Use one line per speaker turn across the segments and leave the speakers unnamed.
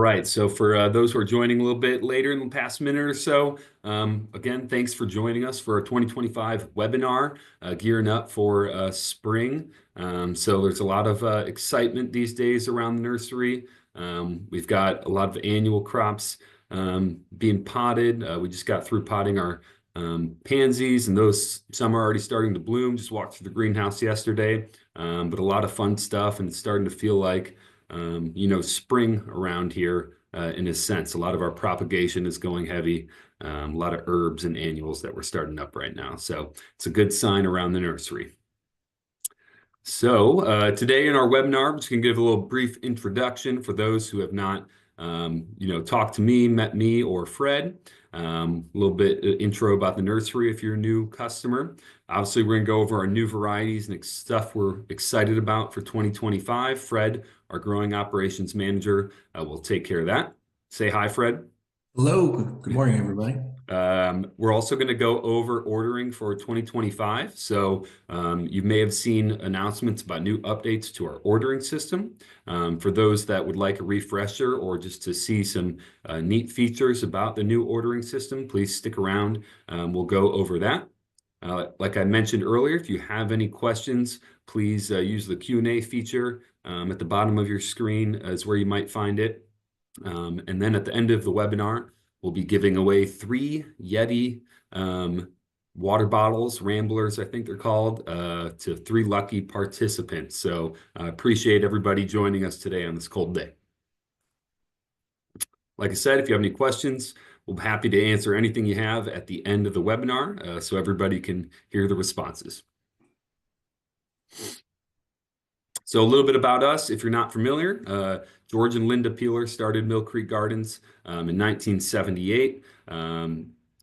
right, so for those who are joining a little bit later in the past minute or so, again, thanks for joining us for our 2025 webinar, gearing up for spring. So there's a lot of excitement these days around the nursery. We've got a lot of annual crops being potted. We just got through potting our pansies, and those some are already starting to bloom. Just walked through the greenhouse yesterday, but a lot of fun stuff, and it's starting to feel like spring around here in a sense. A lot of our propagation is going heavy, a lot of herbs and annuals that we're starting up right now. So it's a good sign around the nursery. So today in our webinar, we're just going to give a little brief introduction for those who have not, talked to me, met me, or Fred. A little bit intro about the nursery if you're a new customer. Obviously, we're going to go over our new varieties and stuff we're excited about for 2025. Fred, our growing operations manager, will take care of that. Say hi, Fred.
Hello, good morning, everybody.
We're also going to go over ordering for 2025. So you may have seen announcements about new updates to our ordering system. For those that would like a refresher or just to see some neat features about the new ordering system, please stick around. We'll go over that. Like I mentioned earlier, if you have any questions, please use the Q&A feature at the bottom of your screen is where you might find it. And then at the end of the webinar, we'll be giving away 3 Yeti water bottles, Ramblers, I think they're called, to 3 lucky participants. So I appreciate everybody joining us today on this cold day. Like I said, if you have any questions, we'll be happy to answer anything you have at the end of the webinar so everybody can hear the responses. So a little bit about us, if you're not familiar, George and Linda Peeler started Millcreek Gardens in 1978.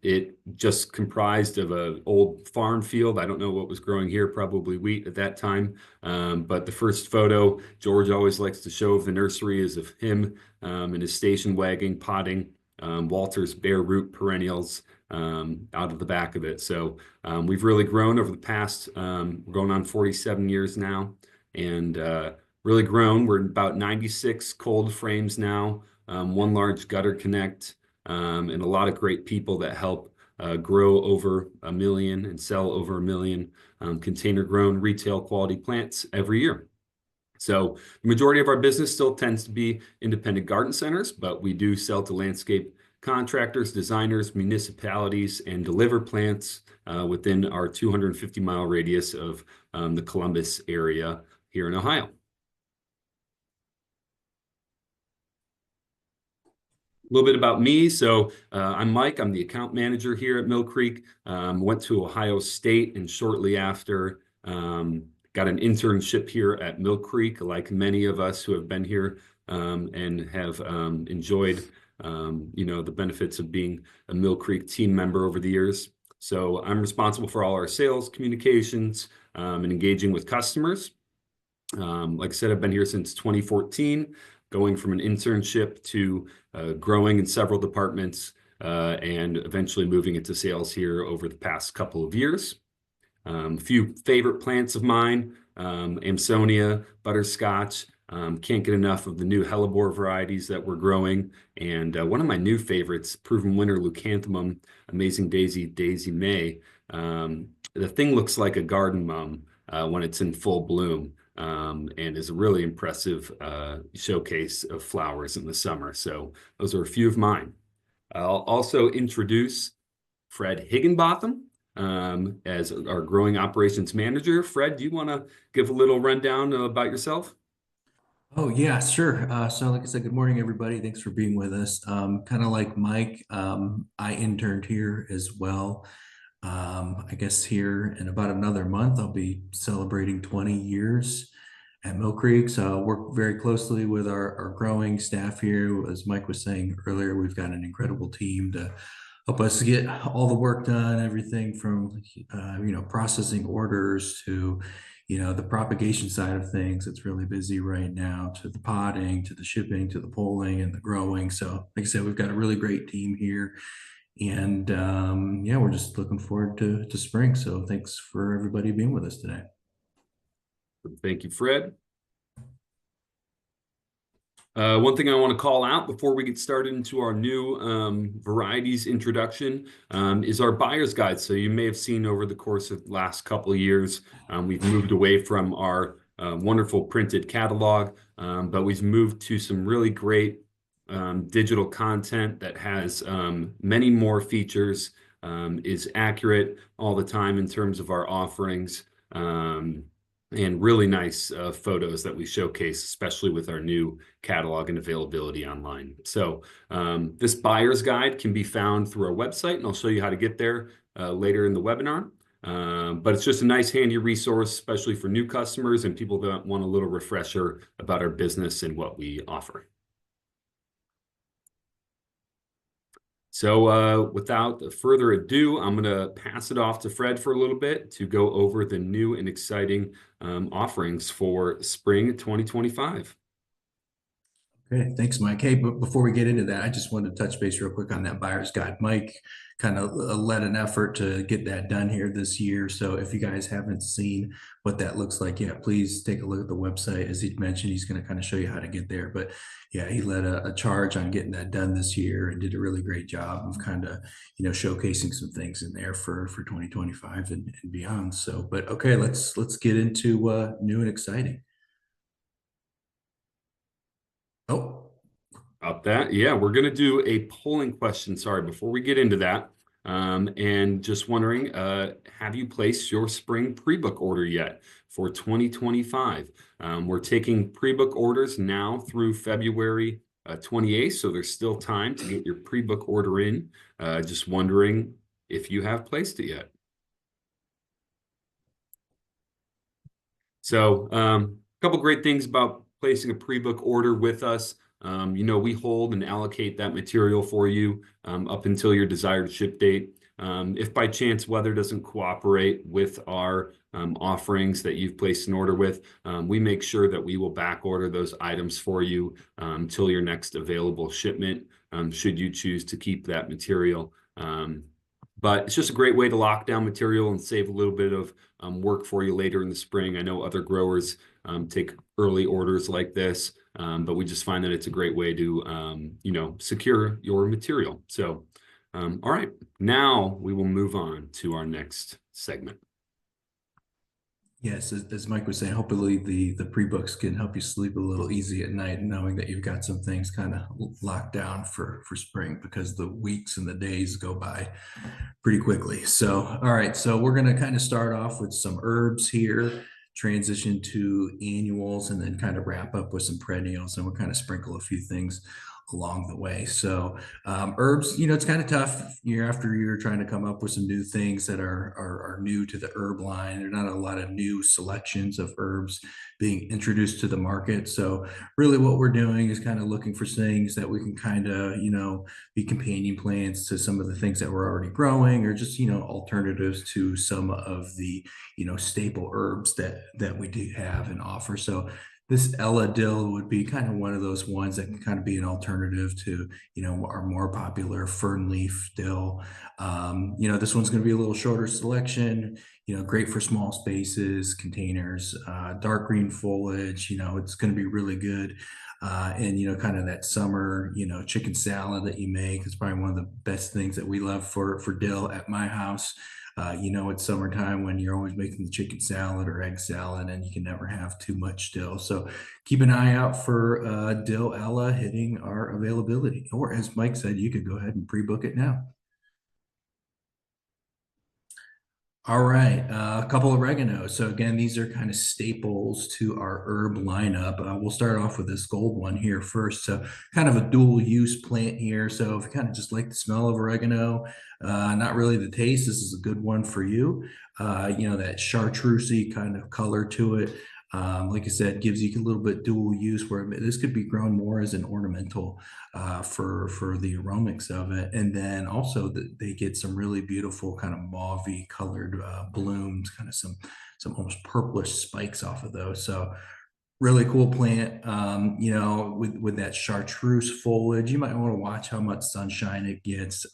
It just comprised of an old farm field. I don't know what was growing here, probably wheat at that time. But the first photo George always likes to show of the nursery is of him in his station wagon potting Walter's bare root perennials out of the back of it. So we've really grown over the past, we're going on 47 years now. And really grown. We're about 96 cold frames now, 1 large gutter connect, and a lot of great people that help grow over 1 million and sell over 1 million container grown retail quality plants every year. So the majority of our business still tends to be independent garden centers, but we do sell to landscape contractors, designers, municipalities, and deliver plants within our 250-mile radius of the Columbus area here in Ohio. A little bit about me. So I'm Mike. I'm the account manager here at Millcreek. Went to Ohio State and shortly after got an internship here at Millcreek, like many of us who have been here and have enjoyed the benefits of being a Millcreek team member over the years. So I'm responsible for all our sales, communications, and engaging with customers. Like I said, I've been here since 2014, going from an internship to growing in several departments and eventually moving into sales here over the past couple of years. A few favorite plants of mine, Amsonia, butterscotch. Can't get enough of the new hellebore varieties that we're growing. And one of my new favorites, proven winner leucanthemum, amazing daisy, Daisy May. The thing looks like a garden mum when it's in full bloom. And is a really impressive showcase of flowers in the summer. So those are a few of mine. I'll also introduce Fred Higginbotham as our growing operations manager. Fred, do you want to give a little rundown about yourself?
Oh, yeah, sure. So like I said, good morning, everybody. Thanks for being with us. Kind of like Mike, I interned here as well. I guess here in about another month, I'll be celebrating 20 years at Millcreek. So I work very closely with our growing staff here. As Mike was saying earlier, we've got an incredible team to help us get all the work done, everything from, processing orders to, the propagation side of things. It's really busy right now, to the potting, to the shipping, to the polling and the growing. So like I said, we've got a really great team here. And yeah, we're just looking forward to spring. So thanks for everybody being with us today.
Thank you, Fred. One thing I want to call out before we get started into our new varieties introduction is our buyer's guide. So you may have seen over the course of the last couple of years, we've moved away from our wonderful printed catalog, but we've moved to some really great digital content that has many more features, is accurate all the time in terms of our offerings. And really nice photos that we showcase, especially with our new catalog and availability online. So this buyer's guide can be found through our website, and I'll show you how to get there later in the webinar. But it's just a nice handy resource, especially for new customers and people that want a little refresher about our business and what we offer. So without further ado, I'm going to pass it off to Fred for a little bit to go over the new and exciting offerings for spring 2025.
Okay, thanks, Mike. Hey, but before we get into that, I just wanted to touch base real quick on that buyer's guide. Mike kind of led an effort to get that done here this year. So if you guys haven't seen what that looks like yet, please take a look at the website. As he mentioned, he's going to kind of show you how to get there. But yeah, he led a charge on getting that done this year and did a really great job of kind of, showcasing some things in there for 2025 and beyond. So, but okay, let's get into new and exciting. Oh.
About that, yeah, we're going to do a polling question. Sorry, before we get into that, and just wondering, have you placed your spring pre-book order yet for 2025? We're taking pre-book orders now through February 28th, so there's still time to get your pre-book order in. Just wondering if you have placed it yet. So, a couple great things about placing a pre-book order with us. We hold and allocate that material for you up until your desired ship date. If by chance weather doesn't cooperate with our offerings that you've placed an order with, we make sure that we will back order those items for you until your next available shipment, should you choose to keep that material. But it's just a great way to lock down material and save a little bit of work for you later in the spring. I know other growers take early orders like this, but we just find that it's a great way to, secure your material. So, all right, now we will move on to our next segment.
Yes, as Mike was saying, hopefully the pre-books can help you sleep a little easy at night, knowing that you've got some things kind of locked down for spring, because the weeks and the days go by pretty quickly. So, all right, so we're going to kind of start off with some herbs here, transition to annuals, and then kind of wrap up with some perennials, and we'll kind of sprinkle a few things along the way. So herbs, it's kind of tough year after year trying to come up with some new things that are new to the herb line. There are not a lot of new selections of herbs being introduced to the market. So really what we're doing is kind of looking for things that we can kind of, be companion plants to some of the things that we're already growing, or just, alternatives to some of the, staple herbs that we do have and offer. So this Ella dill would be kind of one of those ones that can kind of be an alternative to, our more popular fern leaf dill. This one's going to be a little shorter selection, great for small spaces, containers, dark green foliage, it's going to be really good. And kind of that summer, chicken salad that you make is probably one of the best things that we love for dill at my house. It's summertime when you're always making the chicken salad or egg salad, and you can never have too much dill. So keep an eye out for dill Ella hitting our availability. Or as Mike said, you could go ahead and pre-book it now. All right, a couple of oregano. So again, these are kind of staples to our herb lineup. We'll start off with this gold one here first. So kind of a dual use plant here. So if you kind of just like the smell of oregano, not really the taste, this is a good one for you. That chartreusey kind of color to it. Like I said, gives you a little bit dual use, where this could be grown more as an ornamental for the aromics of it. And then also they get some really beautiful kind of mauvey colored blooms, kind of some almost purplish spikes off of those. So really cool plant. With that chartreuse foliage, you might want to watch how much sunshine it gets.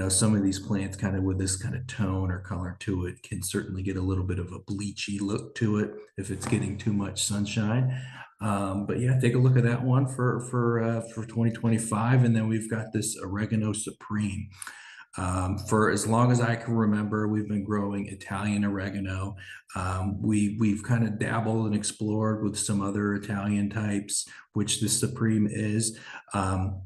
Some of these plants kind of with this kind of tone or color to it can certainly get a little bit of a bleachy look to it if it's getting too much sunshine. But yeah, take a look at that one for 2025. And then we've got this oregano supreme. For as long as I can remember, we've been growing Italian oregano. We've kind of dabbled and explored with some other Italian types, which the supreme is. Um,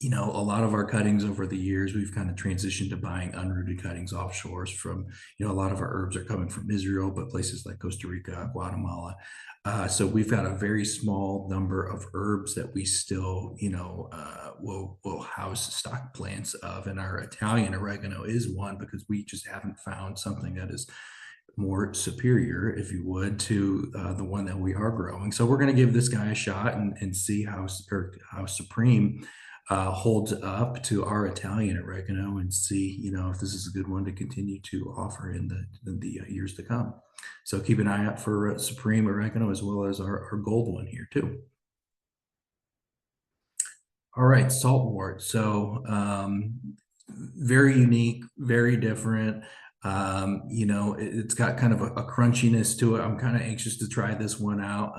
a lot of our cuttings over the years, we've kind of transitioned to buying unrooted cuttings offshores from, a lot of our herbs are coming from Israel, but places like Costa Rica, Guatemala. So we've got a very small number of herbs that we still, will house stock plants of. And our Italian oregano is one because we just haven't found something that is more superior, if you would, to the one that we are growing. So we're going to give this guy a shot and see how Supreme holds up to our Italian oregano, and see, if this is a good one to continue to offer in the years to come. So keep an eye out for Supreme oregano, as well as our gold one here too. All right, saltwort. So very unique, very different. It's got kind of a crunchiness to it. I'm kind of anxious to try this one out.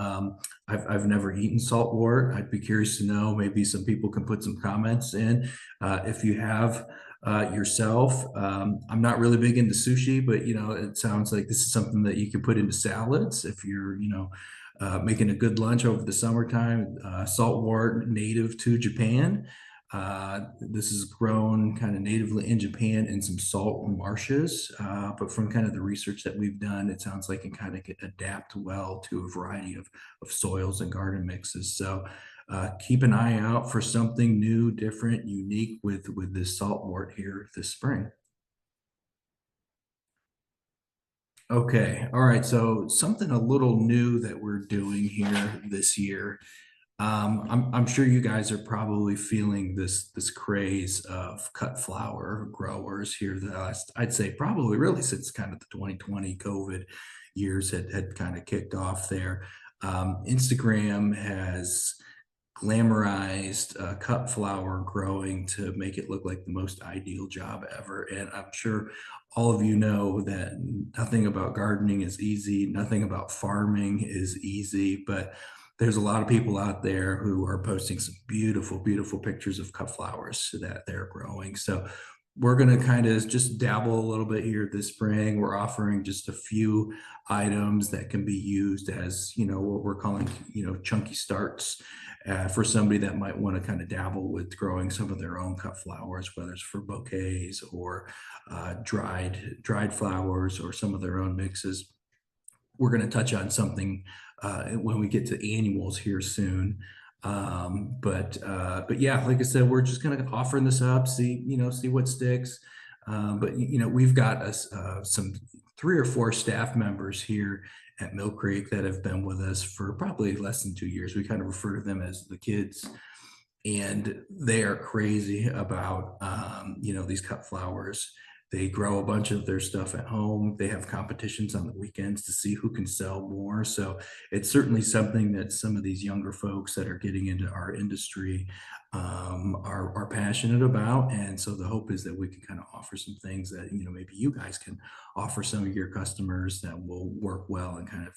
I've never eaten saltwort. I'd be curious to know. Maybe some people can put some comments in if you have yourself. I'm not really big into sushi, but it sounds like this is something that you can put into salads if you're, making a good lunch over the summertime. Saltwort, native to Japan. This is grown kind of natively in Japan in some salt marshes, but from kind of the research that we've done, it sounds like it kind of adapt well to a variety of soils and garden mixes. So keep an eye out for something new, different, unique with this saltwort here this spring. Okay, all right. So something a little new that we're doing here this year. I'm sure you guys are probably feeling this craze of cut flower growers here the last, I'd say probably really since kind of the 2020 COVID years had kind of kicked off there. Instagram has glamorized cut flower growing to make it look like the most ideal job ever. And I'm sure all of you know that nothing about gardening is easy, nothing about farming is easy, but there's a lot of people out there who are posting some beautiful, beautiful pictures of cut flowers that they're growing. So we're going to kind of just dabble a little bit here this spring. We're offering just a few items that can be used as, what we're calling, chunky starts for somebody that might want to kind of dabble with growing some of their own cut flowers, whether it's for bouquets or dried flowers or some of their own mixes. We're going to touch on something when we get to annuals here soon. But yeah, like I said, we're just kind of offering this up, see what sticks. But we've got some 3 or 4 staff members here at Millcreek that have been with us for probably less than 2 years. We kind of refer to them as the kids, and they are crazy about these cut flowers. They grow a bunch of their stuff at home. They have competitions on the weekends to see who can sell more. So it's certainly something that some of these younger folks that are getting into our industry are passionate about. And so the hope is that we can kind of offer some things that, maybe you guys can offer some of your customers that will work well, and kind of,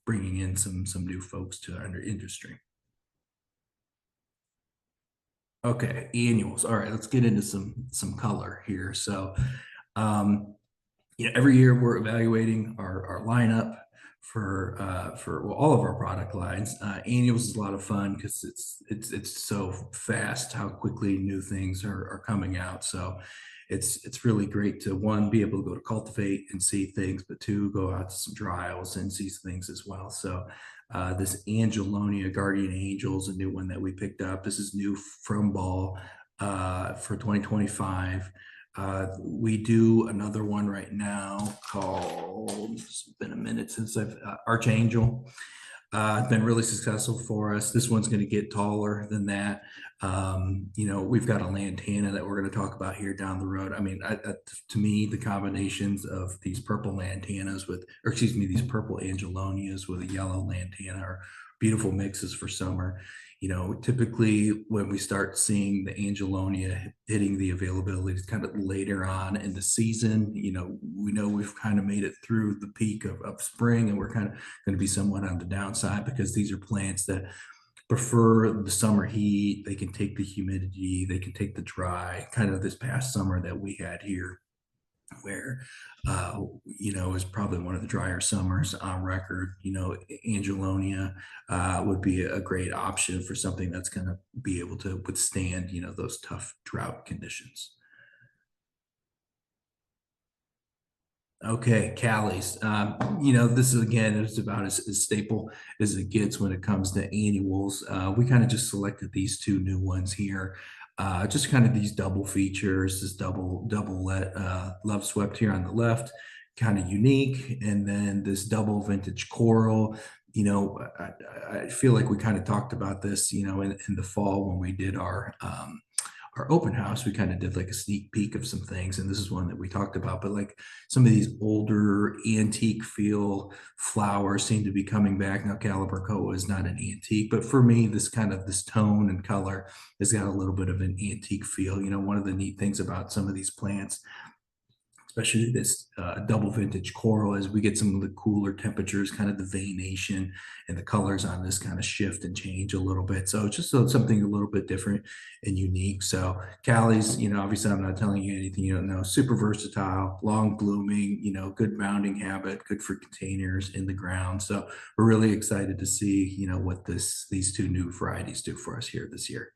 bringing in some new folks to our industry. Okay, annuals. All right, let's get into some color here. So, um, every year we're evaluating our lineup for well, all of our product lines. Annuals is a lot of fun because it's so fast how quickly new things are coming out. So it's really great to, one, be able to go to cultivate and see things, but two, go out to some trials and see things as well. So this Angelonia Guardian Angel is a new one that we picked up. This is new from Ball for 2025. We do another one right now called, it's been a minute since I've, Archangel. It's been really successful for us. This one's going to get taller than that. We've got a lantana that we're going to talk about here down the road. I mean, to me, the combinations of these purple lantanas these purple angelonias with a yellow lantana are beautiful mixes for summer. Typically when we start seeing the Angelonia hitting the availability is kind of later on in the season. We know we've kind of made it through the peak of spring, and we're kind of going to be somewhat on the downside because these are plants that prefer the summer heat. They can take the humidity, they can take the dry, kind of this past summer that we had here where is probably one of the drier summers on record. Angelonia would be a great option for something that's going to be able to withstand those tough drought conditions. Okay, Callies. This is again, it's about as staple as it gets when it comes to annuals. We kind of just selected these two new ones here. Just kind of these double features, this double let love swept here on the left, kind of unique, and then this double vintage coral. I feel like we kind of talked about this, in the fall when we did our open house. We kind of did like a sneak peek of some things, and this is one that we talked about. But like some of these older antique feel flowers seem to be coming back now. Calibrachoa is not an antique, but for me, this tone and color has got a little bit of an antique feel. One of the neat things about some of these plants, especially this double vintage coral, as we get some of the cooler temperatures, kind of the veination and the colors on this kind of shift and change a little bit. So something a little bit different and unique. So Callie's, obviously I'm not telling you anything you don't know. Super versatile, long blooming, good mounding habit, good for containers in the ground. So we're really excited to see, what these two new varieties do for us here this year.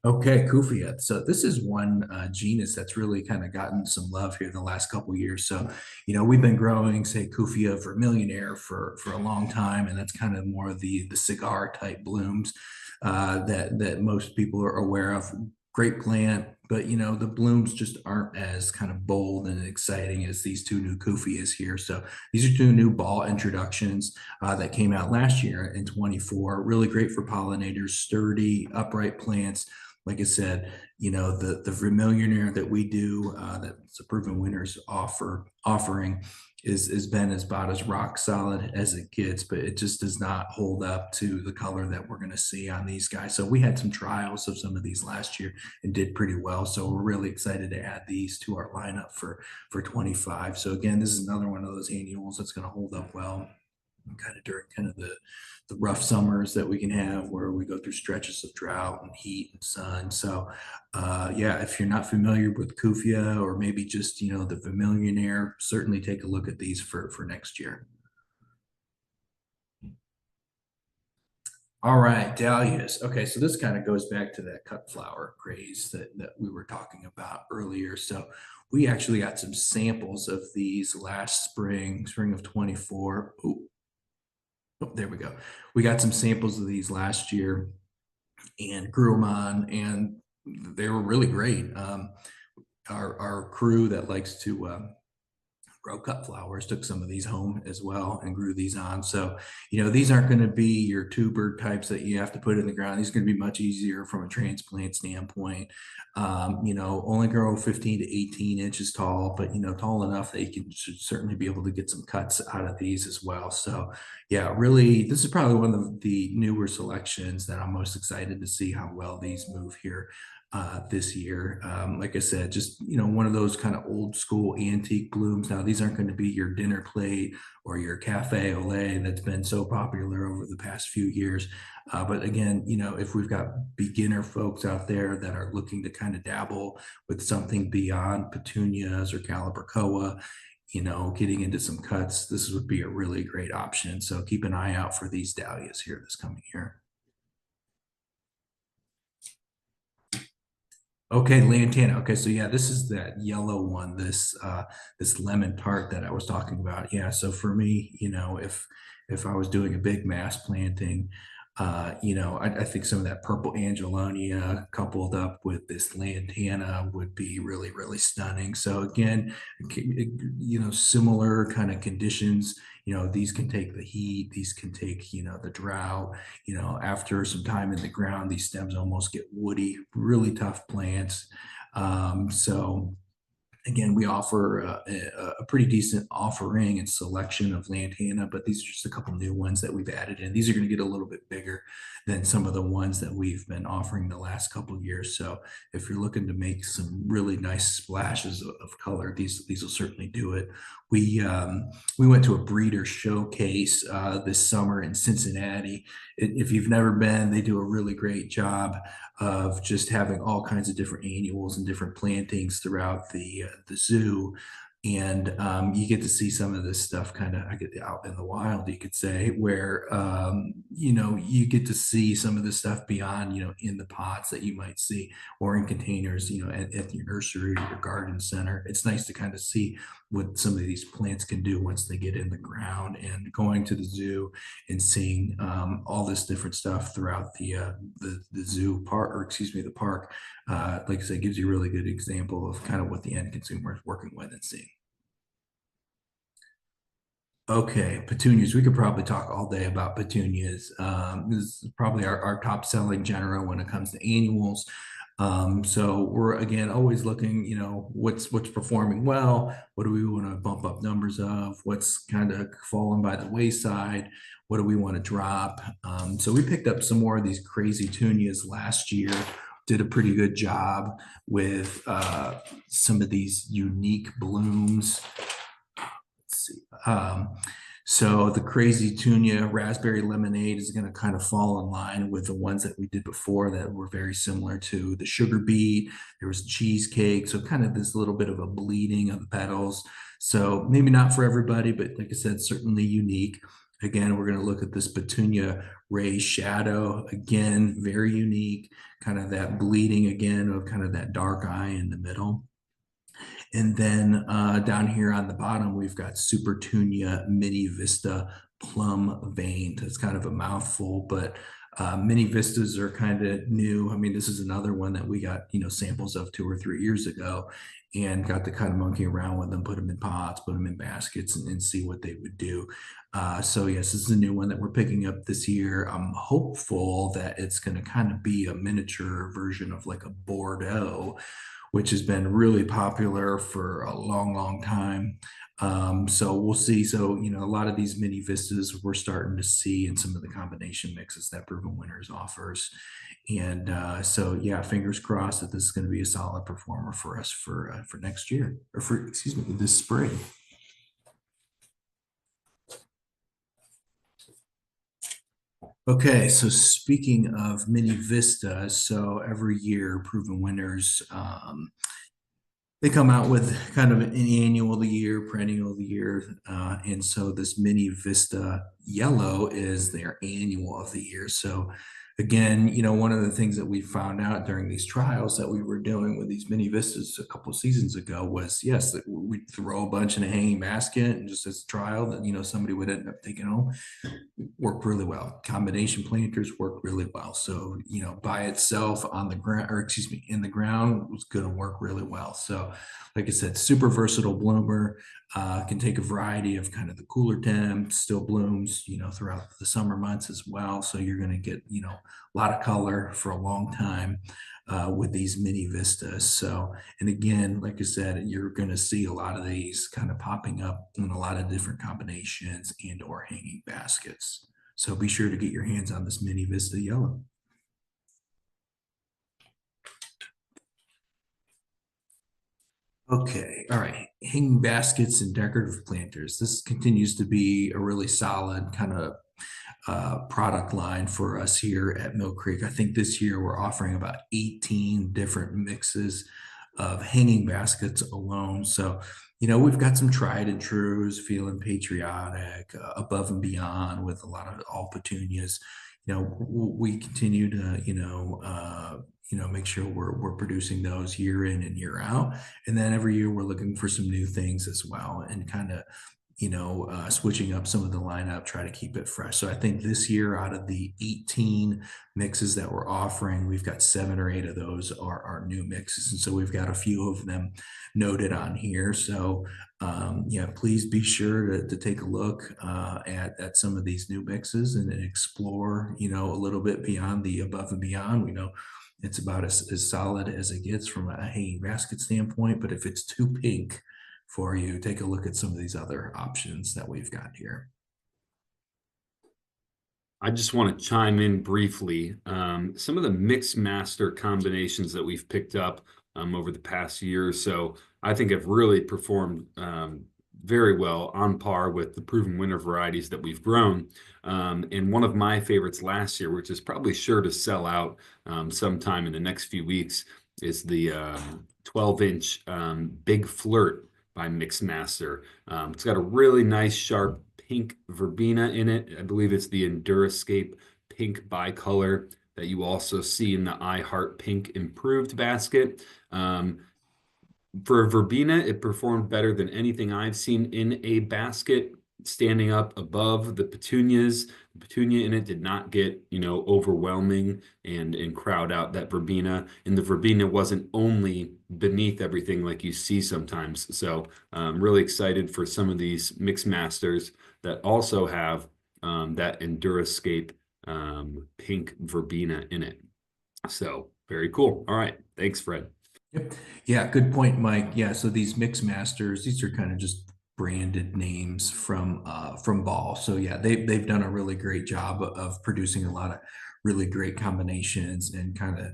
Okay, Kufia. So this is one genus that's really kind of gotten some love here the last couple of years. So, we've been growing, say, Kufia vermillionaire for a long time, and that's kind of more of the cigar type blooms that most people are aware of. Great plant, but the blooms just aren't as kind of bold and exciting as these two new Kufias here. So these are two new ball introductions that came out last year in 24. Really great for pollinators, sturdy, upright plants. Like I said, the Vermillionaire that we do, that's a proven winners offering is been about as rock solid as it gets, but it just does not hold up to the color that we're going to see on these guys. So we had some trials of some of these last year and did pretty well. So we're really excited to add these to our lineup for 25. So again, this is another one of those annuals that's going to hold up well kind of during kind of the rough summers that we can have where we go through stretches of drought and heat and sun. So yeah, if you're not familiar with Kufia or maybe just, the Vermillionaire, certainly take a look at these for next year. All right, dahlias. Okay, so this kind of goes back to that cut flower craze that we were talking about earlier. So we actually got some samples of these last spring of 24. Oh, there we go. We got some samples of these last year and grew them on, and they were really great. Our crew that likes to grow cut flowers took some of these home as well and grew these on. So, these aren't going to be your tuber types that you have to put in the ground. These are going to be much easier from a transplant standpoint. Only grow 15 to 18 inches tall, but, tall enough that you should certainly be able to get some cuts out of these as well. So, yeah, really, this is probably one of the newer selections that I'm most excited to see how well these move here this year. Like I said, just one of those kind of old school antique blooms. Now these aren't going to be your dinner plate or your cafe au lait that's been so popular over the past few years. But again, if we've got beginner folks out there that are looking to kind of dabble with something beyond petunias or calibrachoa, getting into some cuts, this would be a really great option. So keep an eye out for these dahlias here this coming year. Okay, lantana. Okay, so yeah, this is that yellow one, this lemon tart that I was talking about. Yeah, so for me, if I was doing a big mass planting, I think some of that purple Angelonia coupled up with this lantana would be really, really stunning. So again, similar kind of conditions. These can take the heat, these can take, the drought. After some time in the ground, these stems almost get woody, really tough plants. So Again, we offer a pretty decent offering and selection of lantana, but these are just a couple new ones that we've added in. These are going to get a little bit bigger than some of the ones that we've been offering the last couple of years. So if you're looking to make some really nice splashes of color, these will certainly do it. We went to a breeder showcase this summer in Cincinnati. If you've never been, they do a really great job of just having all kinds of different annuals and different plantings throughout the zoo. And you get to see some of this stuff kind of I get out in the wild, you could say, where you get to see some of this stuff beyond in the pots that you might see or in containers at your nursery or your garden center. It's nice to kind of see what some of these plants can do once they get in the ground, and going to the zoo and seeing all this different stuff throughout the zoo park, or excuse me, the park. Like I said, gives you a really good example of kind of what the end consumer is working with and seeing. Okay, petunias. We could probably talk all day about petunias. This is probably our top selling genera when it comes to annuals. So we're again always looking, what's performing well, what do we want to bump up numbers of, what's kind of fallen by the wayside, what do we want to drop. So we picked up some more of these crazy tunias last year, did a pretty good job with some of these unique blooms. Let's see. So the crazy tunia raspberry lemonade is going to kind of fall in line with the ones that we did before that were very similar to the sugar beet. There was cheesecake, so kind of this little bit of a bleeding of the petals. So maybe not for everybody, but like I said, certainly unique. Again, we're going to look at this petunia ray shadow. Again, very unique, kind of that bleeding again of kind of that dark eye in the middle. And then down here on the bottom, we've got Supertunia Mini Vista Plum Vein. It's kind of a mouthful, but Mini Vistas are kind of new. I mean, this is another one that we got, samples of 2 or 3 years ago, and got to kind of monkey around with them, put them in pots, put them in baskets, and see what they would do. So yes, this is a new one that we're picking up this year. I'm hopeful that it's going to kind of be a miniature version of like a Bordeaux, which has been really popular for a long, long time. So we'll see. So, a lot of these mini vistas we're starting to see in some of the combination mixes that Proven Winners offers. And so, yeah, fingers crossed that this is going to be a solid performer for us for next year, or excuse me, this spring. Okay, so speaking of mini vistas, so every year Proven Winners, they come out with kind of an annual of the year, perennial of the year. And so this mini Vista yellow is their annual of the year. So again, one of the things that we found out during these trials that we were doing with these mini vistas a couple of seasons ago was, yes, that we'd throw a bunch in a hanging basket and just as a trial that, somebody would end up taking home. Worked really well. Combination planters work really well. So, by itself on the ground, or excuse me, in the ground was going to work really well. So, like I said, super versatile bloomer, can take a variety of kind of the cooler temps, still blooms, throughout the summer months as well. So you're going to get, a lot of color for a long time. With these mini vistas. So, and again, like I said, you're going to see a lot of these kind of popping up in a lot of different combinations and or hanging baskets. So be sure to get your hands on this mini Vista yellow. Okay, all right. Hanging baskets and decorative planters. This continues to be a really solid kind of product line for us here at Millcreek. I think this year we're offering about 18 different mixes of hanging baskets alone. So, we've got some tried and trues, feeling patriotic, above and beyond with a lot of all petunias. We continue to, make sure we're producing those year in and year out. And then every year we're looking for some new things as well, and kind of switching up some of the lineup, try to keep it fresh. So I think this year, out of the 18 mixes that we're offering, we've got 7 or 8 of those are new mixes. And so we've got a few of them noted on here. So yeah, please be sure to take a look at some of these new mixes and explore, a little bit beyond the above and beyond. We know it's about as solid as it gets from a hanging basket standpoint, but if it's too pink for you, take a look at some of these other options that we've got here.
I just want to chime in briefly. Some of the mix master combinations that we've picked up over the past year or so, I think have really performed very well, on par with the proven winner varieties that we've grown. And one of my favorites last year, which is probably sure to sell out sometime in the next few weeks, is the 12-inch Big Flirt by Mixmaster. It's got a really nice, sharp pink verbena in it. I believe it's the Endurascape pink bicolor that you also see in the I Heart Pink Improved basket. For verbena, it performed better than anything I've seen in a basket, standing up above the petunias. The petunia in it did not get, overwhelming and crowd out that verbena. And the verbena wasn't only beneath everything like you see sometimes. So I'm really excited for some of these mix masters that also have that Endurascape pink verbena in it. So very cool. All right. Thanks, Fred.
Yep. Yeah, good point, Mike. Yeah, so these mix masters, these are kind of just branded names from Ball. So yeah, they've done a really great job of producing a lot of really great combinations and kind of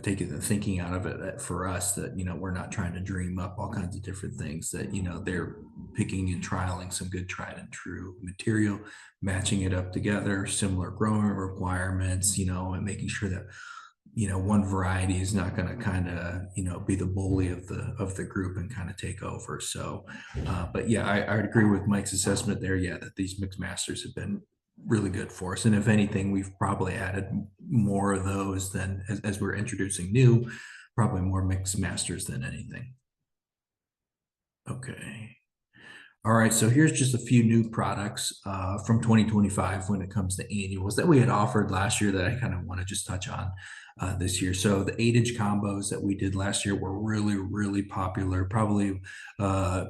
taking the thinking out of it for us that we're not trying to dream up all kinds of different things, that they're picking and trialing some good tried and true material, matching it up together, similar growing requirements, and making sure that one variety is not going to kind of be the bully of the group and kind of take over. So but yeah, I would agree with Mike's assessment there, yeah, that these mixed masters have been really good for us, and if anything, we've probably added more of those than as we're introducing new, probably more mixed masters than anything. Okay. All right, so here's just a few new products from 2025 when it comes to annuals that we had offered last year that I kind of want to just touch on this year. So the 8-inch combos that we did last year were really, really popular. Probably, a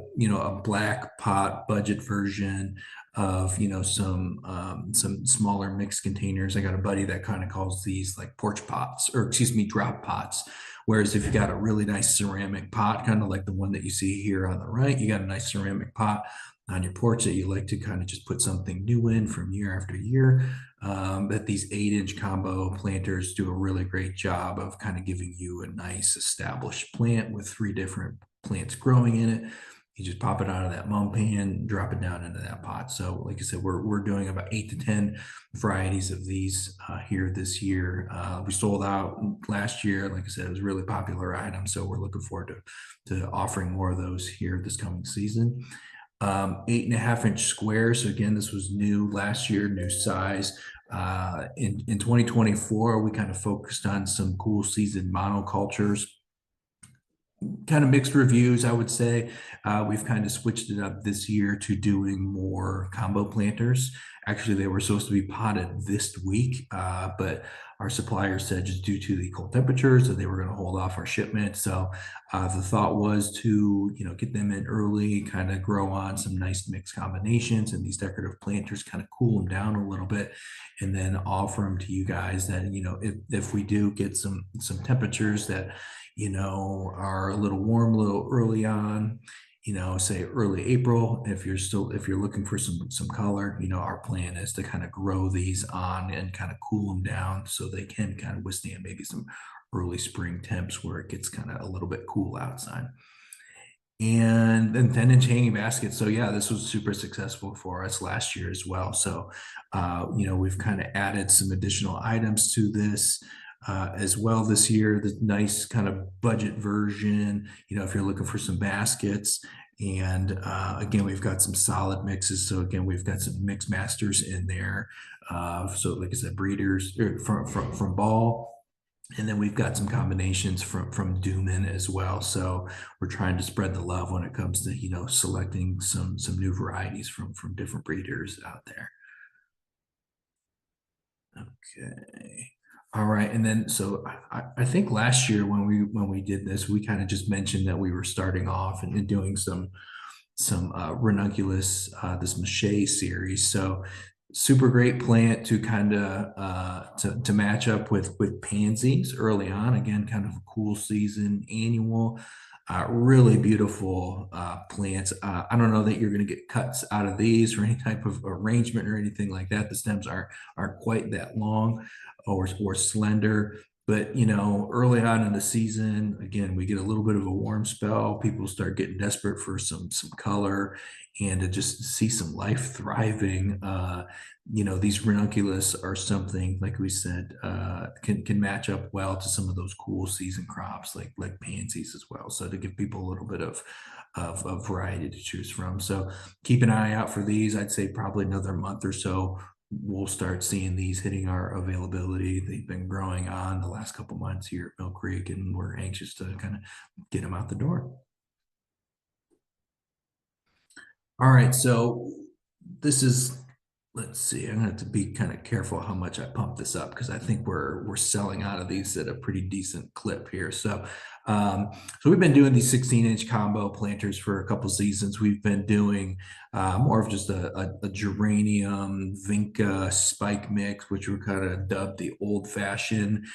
black pot budget version of some smaller mixed containers. I got a buddy that kind of calls these like porch pots, or excuse me, drop pots. Whereas if you got a really nice ceramic pot, kind of like the one that you see here on the right, you got a nice ceramic pot on your porch that you like to kind of just put something new in from year after year. That these 8-inch combo planters do a really great job of kind of giving you a nice established plant with 3 different plants growing in it. You just pop it out of that mum pan, drop it down into that pot. So like I said, we're doing about 8 to 10 varieties of these here this year. We sold out last year. Like I said, it was a really popular item. So we're looking forward to offering more of those here this coming season. 8.5-inch squares. So again, this was new last year, new size. In 2024, we kind of focused on some cool season monocultures, kind of mixed reviews, I would say. We've kind of switched it up this year to doing more combo planters. Actually, they were supposed to be potted this week, but our supplier said just due to the cold temperatures that they were going to hold off our shipment. So the thought was to, get them in early, kind of grow on some nice mixed combinations, and these decorative planters kind of cool them down a little bit, and then offer them to you guys that, if we do get some temperatures that are a little warm, a little early on, say early April, if you're looking for some color, our plan is to kind of grow these on and kind of cool them down so they can kind of withstand maybe some early spring temps where it gets kind of a little bit cool outside. And then 10-inch hanging baskets. So yeah, this was super successful for us last year as well. So, we've kind of added some additional items to this as well this year. The nice kind of budget version, if you're looking for some baskets. And again, we've got some solid mixes. So again, we've got some mix masters in there. So like I said, breeders from Ball. And then we've got some combinations from Dooman as well. So we're trying to spread the love when it comes to, selecting some new varieties from different breeders out there. Okay. All right. And then so I think last year when we did this, we kind of just mentioned that we were starting off and doing some ranunculus, this mache series. So super great plant to kind of to match up with pansies early on. Again, kind of a cool season annual. Really beautiful plants. I don't know that you're going to get cuts out of these or any type of arrangement or anything like that. The stems aren't quite that long or slender. But early on in the season, again, we get a little bit of a warm spell. People start getting desperate for some color and to just see some life thriving. These ranunculus are something, like we said, can match up well to some of those cool season crops like pansies as well. So to give people a little bit of variety to choose from. So keep an eye out for these. I'd say probably another month or so we'll start seeing these hitting our availability. They've been growing on the last couple months here at Millcreek, and we're anxious to kind of get them out the door. All right, so this is, let's see, I'm gonna have to be kind of careful how much I pump this up because I think we're selling out of these at a pretty decent clip here. So we've been doing these 16-inch combo planters for a couple seasons. We've been doing more of just a geranium vinca spike mix, which we kind of dubbed the old fashioned.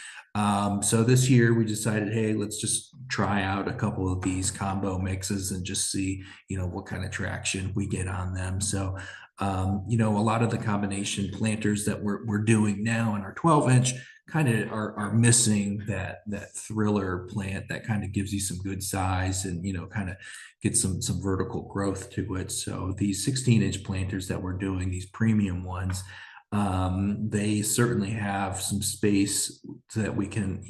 So this year we decided, hey, let's just try out a couple of these combo mixes and just see, what kind of traction we get on them. So a lot of the combination planters that we're doing now in our 12-inch kind of are missing that thriller plant that kind of gives you some good size and kind of get some vertical growth to it. So these 16-inch planters that we're doing, these premium ones, they certainly have some space so that we can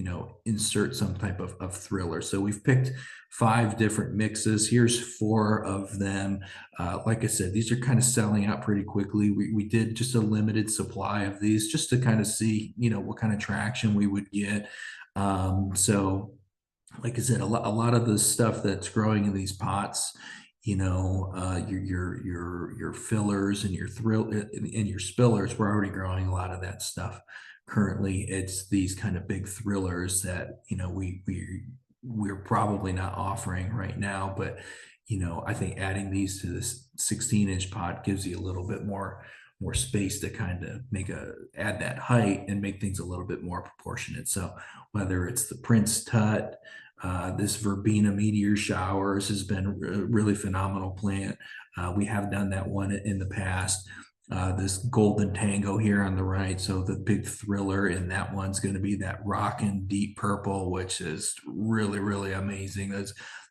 insert some type of thriller. So we've picked 5 different mixes. Here's 4 of them. Like I said, these are kind of selling out pretty quickly. We did just a limited supply of these just to kind of see what kind of traction we would get. So like I said, a lot of the stuff that's growing in these pots, your fillers and your thrill and your spillers, we're already growing a lot of that stuff. Currently, it's these kind of big thrillers that we're probably not offering right now, but I think adding these to this 16-inch pot gives you a little bit more space to kind of add that height and make things a little bit more proportionate. So whether it's the Prince Tut, this Verbena meteor showers has been a really phenomenal plant. We have done that one in the past. This Golden Tango here on the right. So the big thriller in that one's going to be that rockin' deep purple, which is really, really amazing.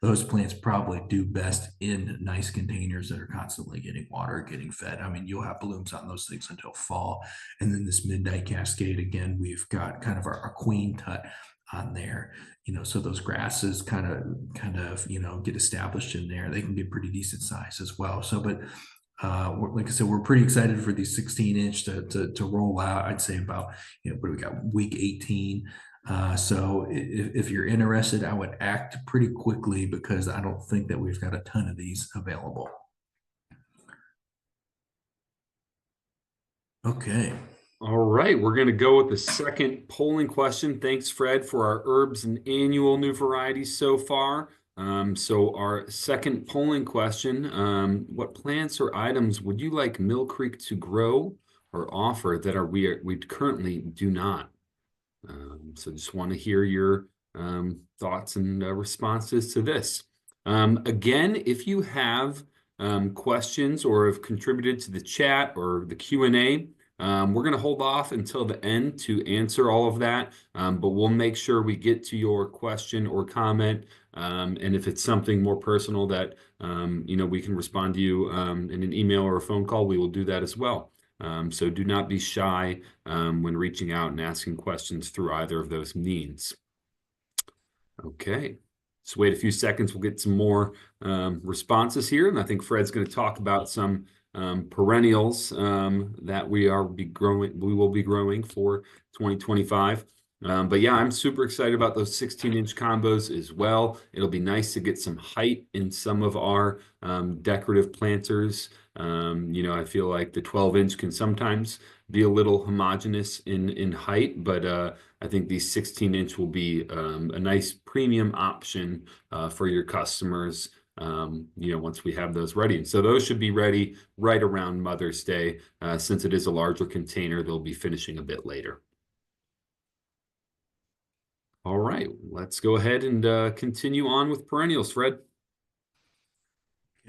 Those plants probably do best in nice containers that are constantly getting water, getting fed. I mean, you'll have blooms on those things until fall. And then this Midnight Cascade, again, we've got kind of our Queen Tut on there, so those grasses kind of get established in there. They can get pretty decent size as well. So, but like I said, we're pretty excited for these 16-inch to roll out. I'd say about what do we got, week 18. So if you're interested, I would act pretty quickly because I don't think that we've got a ton of these available. Okay.
All right, we're going to go with the second polling question. Thanks, Fred, for our herbs and annual new varieties so far. So our second polling question, what plants or items would you like Millcreek to grow or offer that we currently do not? So just want to hear your thoughts and responses to this. Again, if you have questions or have contributed to the chat or the Q&A, we're going to hold off until the end to answer all of that, but we'll make sure we get to your question or comment. And if it's something more personal that we can respond to you in an email or a phone call, we will do that as well. So do not be shy when reaching out and asking questions through either of those means. Okay, just wait a few seconds. We'll get some more responses here, and I think Fred's going to talk about some perennials that we will be growing for 2025. But yeah, I'm super excited about those 16-inch combos as well. It'll be nice to get some height in some of our decorative planters. I feel like the 12-inch can sometimes be a little homogeneous in height, but I think these 16-inch will be a nice premium option for your customers. Once we have those ready. And so those should be ready right around Mother's Day. Since it is a larger container, they'll be finishing a bit later. All right, let's go ahead and continue on with perennials, Fred.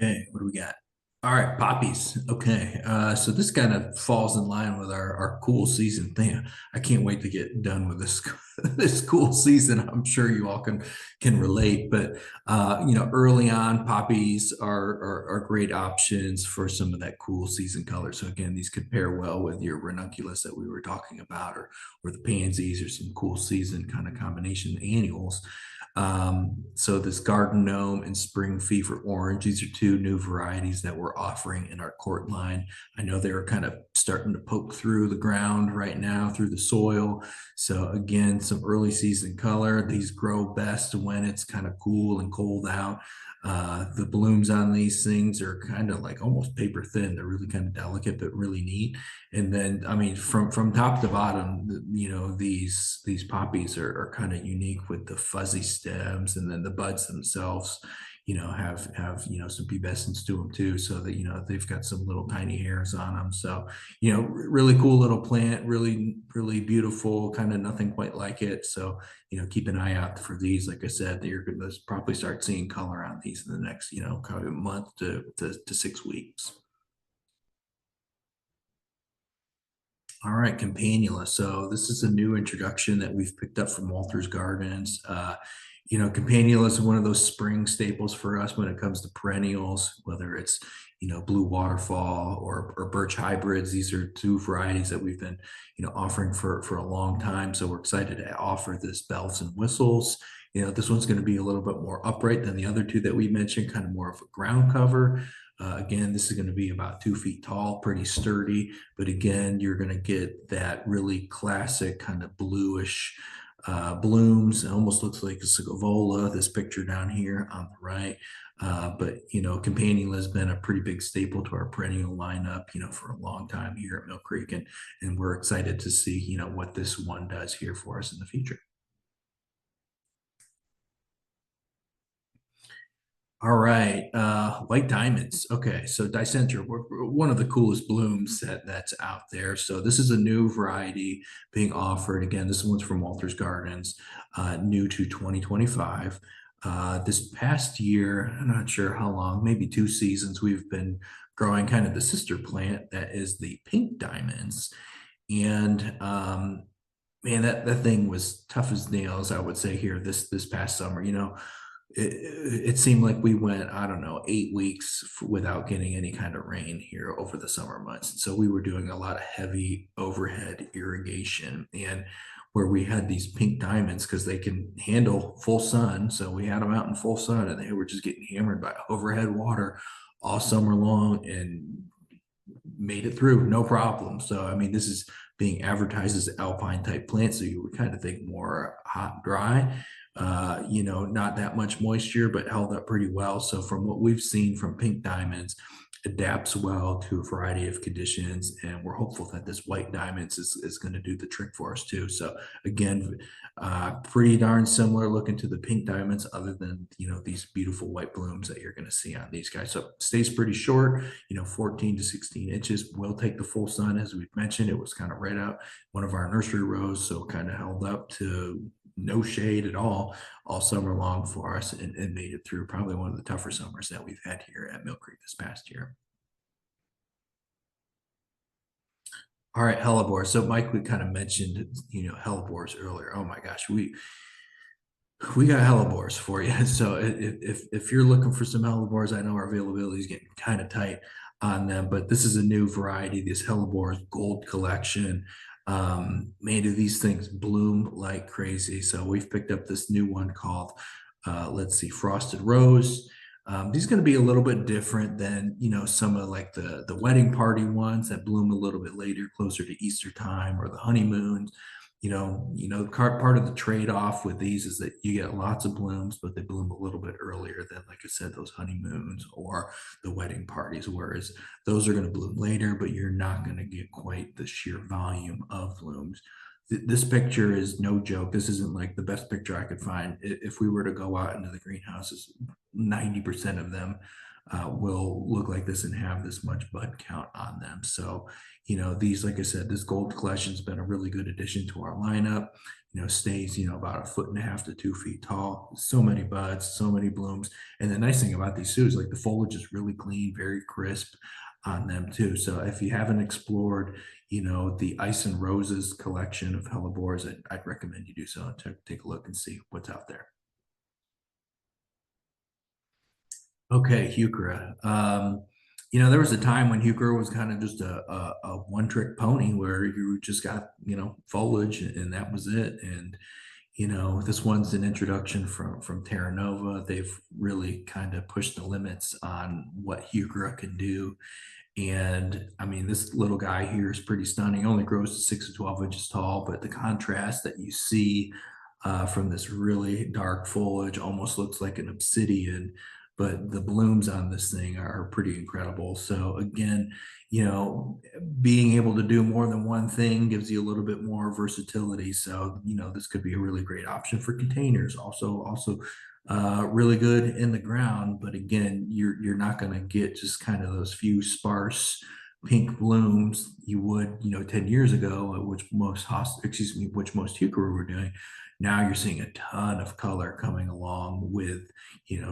Okay, what do we got? All right, poppies. Okay, so this kind of falls in line with our cool season thing. I can't wait to get done with this this cool season. I'm sure you all can relate, but early on, poppies are great options for some of that cool season color. So again, these could pair well with your ranunculus that we were talking about, or the pansies, or some cool season kind of combination annuals. So this garden gnome and spring fever orange, these are two new varieties that we're offering in our court line. I know they're kind of starting to poke through the ground right now, through the soil. So again, some early season color. These grow best when it's kind of cool and cold out. The blooms on these things are kind of like almost paper thin. They're really kind of delicate, but really neat. And then, I mean, from top to bottom, these poppies are kind of unique with the fuzzy stems, and then the buds themselves, have some pubescence to them too, so that they've got some little tiny hairs on them. So really cool little plant, really really beautiful, kind of nothing quite like it. So keep an eye out for these. Like I said, you're going to probably start seeing color on these in the next kind of month to 6 weeks. All right, Campanula. So this is a new introduction that we've picked up from Walter's Gardens. Campanula is one of those spring staples for us when it comes to perennials, whether it's blue waterfall or birch hybrids. These are two varieties that we've been offering for a long time. So we're excited to offer this bells and whistles. This one's going to be a little bit more upright than the other two that we mentioned, kind of more of a ground cover. Again, this is going to be about 2 feet tall, pretty sturdy, but again, you're going to get that really classic kind of bluish blooms. It almost looks like a sagovola, this picture down here on the right. But Campanula has been a pretty big staple to our perennial lineup, for a long time here at Millcreek, and we're excited to see, what this one does here for us in the future. All right, white diamonds. Okay, so Dicentra, one of the coolest blooms that's out there. So this is a new variety being offered. Again, this one's from Walter's Gardens, new to 2025. This past year, I'm not sure how long, maybe 2 seasons, we've been growing kind of the sister plant that is the pink diamonds. And man, that thing was tough as nails, I would say, here this past summer. It seemed like we went, I don't know, 8 weeks without getting any kind of rain here over the summer months. And so we were doing a lot of heavy overhead irrigation, and where we had these pink diamonds because they can handle full sun. So we had them out in full sun, and they were just getting hammered by overhead water all summer long and made it through no problem. So, I mean, this is being advertised as alpine type plant. So you would kind of think more hot and dry, not that much moisture, but held up pretty well. So from what we've seen from pink diamonds, adapts well to a variety of conditions, and we're hopeful that this white diamonds is going to do the trick for us too. So again, pretty darn similar looking to the pink diamonds, other than these beautiful white blooms that you're going to see on these guys. So stays pretty short, 14 to 16 inches. Will take the full sun, as we've mentioned. It was kind of right out one of our nursery rows, so kind of held up to no shade at all summer long for us, and made it through probably one of the tougher summers that we've had here at Millcreek this past year. All right, hellebores. So Mike, we kind of mentioned, hellebores earlier. Oh my gosh, we got hellebores for you. So if you're looking for some hellebores, I know our availability is getting kind of tight on them, but this is a new variety, this hellebores gold collection. Made of these things bloom like crazy. So we've picked up this new one called, let's see, Frosted Rose. These are going to be a little bit different than some of like the wedding party ones that bloom a little bit later, closer to Easter time or the honeymoon. part of the trade-off with these is that you get lots of blooms, but they bloom a little bit earlier than, like I said, those honeymoons or the wedding parties, whereas those are going to bloom later, but you're not going to get quite the sheer volume of blooms. This picture is no joke. This isn't like the best picture I could find. If we were to go out into the greenhouses, 90% of them will look like this and have this much bud count on them. So, these, like I said, this gold collection has been a really good addition to our lineup. Stays, about 1.5 to 2 feet tall. So many buds, so many blooms. And the nice thing about these too is like the foliage is really clean, very crisp on them too. So if you haven't explored, the Ice and Roses collection of hellebores, I'd recommend you do so and take a look and see what's out there. Okay, heuchera. There was a time when heuchera was kind of just a one-trick pony where you just got, foliage and that was it. And, this one's an introduction from Terra Nova. They've really kind of pushed the limits on what heuchera can do. And I mean, this little guy here is pretty stunning. He only grows to 6 to 12 inches tall, but the contrast that you see from this really dark foliage almost looks like an obsidian, but the blooms on this thing are pretty incredible. So again, being able to do more than one thing gives you a little bit more versatility. So, this could be a really great option for containers. Also really good in the ground, but again, you're not going to get just kind of those few sparse pink blooms you would 10 years ago, which most heuchera were doing. Now you're seeing a ton of color coming along with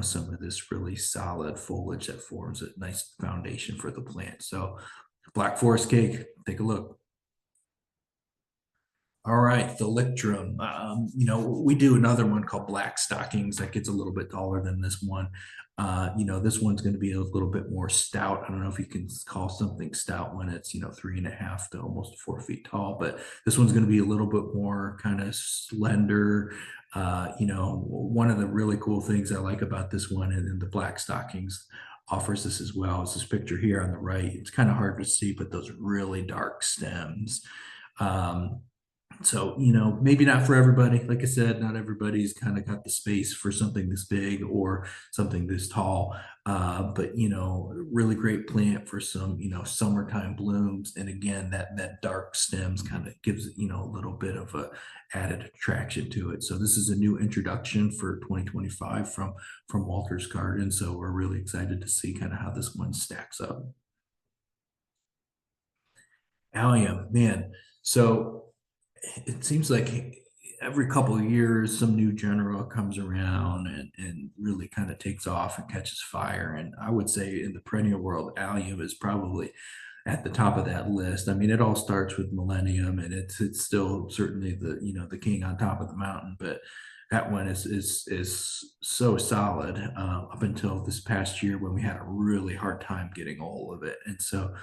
some of this really solid foliage that forms a nice foundation for the plant. So Black Forest cake, take a look. All right, the Lictrum. We do another one called Black Stockings that gets a little bit taller than this one. This one's going to be a little bit more stout. I don't know if you can call something stout when it's 3.5 to almost 4 feet tall, but this one's going to be a little bit more kind of slender. One of the really cool things I like about this one, and the Black Stockings offers this as well, is this picture here on the right. It's kind of hard to see, but those really dark stems. So, maybe not for everybody. Like I said, not everybody's kind of got the space for something this big or something this tall. But, really great plant for some, summertime blooms. And again, that dark stems kind of gives it, a little bit of a added attraction to it. So this is a new introduction for 2025 from Walter's Garden. So we're really excited to see kind of how this one stacks up. Allium, man. So it seems like every couple of years some new general comes around and really kind of takes off and catches fire. And I would say in the perennial world, allium is probably at the top of that list. I mean, it all starts with Millennium, and it's still certainly the king on top of the mountain, but that one is so solid up until this past year when we had a really hard time getting a hold of it. And so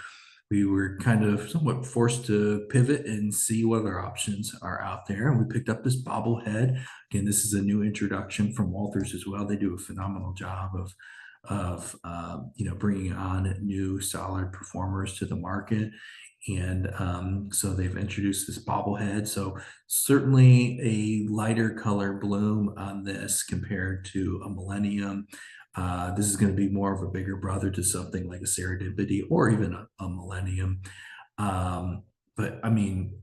we were kind of somewhat forced to pivot and see what other options are out there. And we picked up this bobblehead. Again, this is a new introduction from Walters as well. They do a phenomenal job of bringing on new solid performers to the market. And so they've introduced this bobblehead. So certainly a lighter color bloom on this compared to a Millennium. This is going to be more of a bigger brother to something like a Serendipity or even a Millennium. But I mean,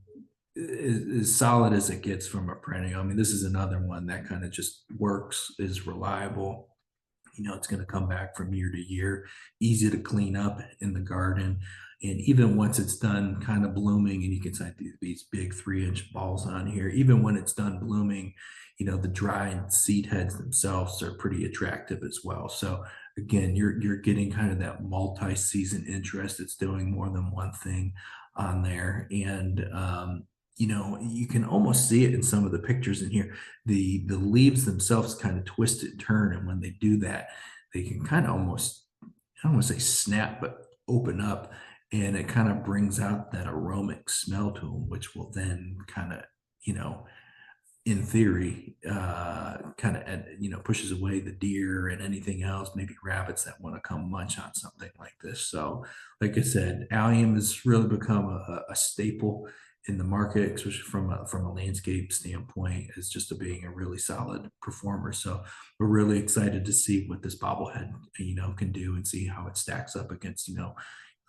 as solid as it gets from a perennial. I mean, this is another one that kind of just works, is reliable. It's going to come back from year to year, easy to clean up in the garden. And even once it's done kind of blooming, and you can see these big 3-inch balls on here, even when it's done blooming, the dried seed heads themselves are pretty attractive as well. So again, you're getting kind of that multi-season interest. It's doing more than one thing on there. And you can almost see it in some of the pictures in here. The leaves themselves kind of twist and turn, and when they do that, they can kind of almost, I don't want to say snap, but open up, and it kind of brings out that aromatic smell to them, which will then kind of, in theory, kind of pushes away the deer and anything else, maybe rabbits that want to come munch on something like this. So, like I said, allium has really become a staple in the market, especially from a landscape standpoint, as just being a really solid performer. So we're really excited to see what this bobblehead, can do and see how it stacks up against,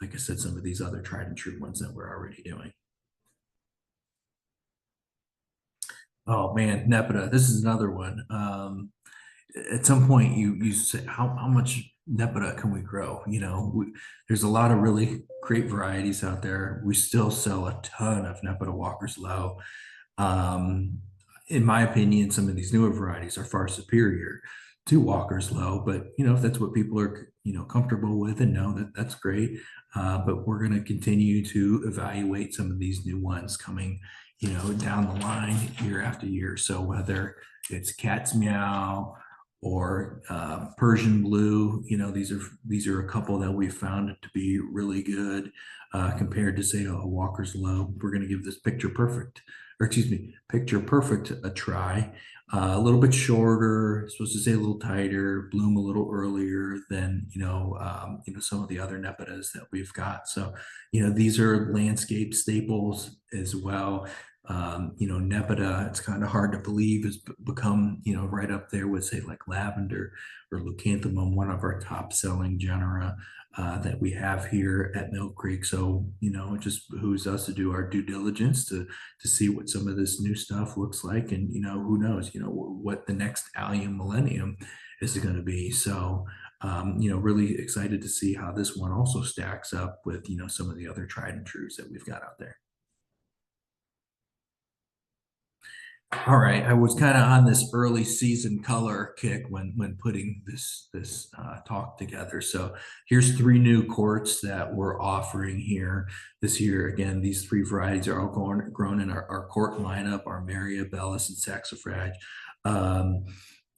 like I said, some of these other tried and true ones that we're already doing. Oh man, Nepeta, this is another one. At some point you say how much Nepeta can we grow? There's a lot of really great varieties out there. We still sell a ton of Nepeta Walker's Low. Um, in my opinion, some of these newer varieties are far superior to Walker's Low, but if that's what people are comfortable with and know that that's great. But we're going to continue to evaluate some of these new ones coming, down the line year after year. So whether it's Cat's Meow or Persian Blue, these are a couple that we found to be really good compared to say a Walker's Low. We're going to give this Picture Perfect a try. A little bit shorter, supposed to say a little tighter, bloom a little earlier than some of the other Nepetas that we've got. So these are landscape staples as well. Nepeta, it's kind of hard to believe, has become right up there with say like lavender or leucanthemum, one of our top selling genera that we have here at Millcreek. So it just behooves us to do our due diligence to see what some of this new stuff looks like, and who knows what the next allium millennium is going to be. So really excited to see how this one also stacks up with some of the other tried and trues that we've got out there. All right, I was kind of on this early season color kick when putting this talk together. So here's three new quartz that we're offering here this year. Again, these three varieties are all grown in our court lineup: Armeria, Bellis, and Saxifrage. Um,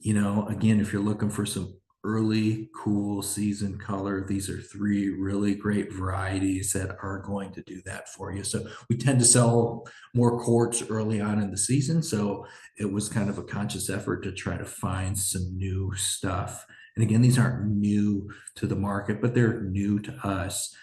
again, if you're looking for some early cool season color, these are three really great varieties that are going to do that for you. So we tend to sell more quartz early on in the season, so it was kind of a conscious effort to try to find some new stuff. And again, these aren't new to the market, but they're new to us.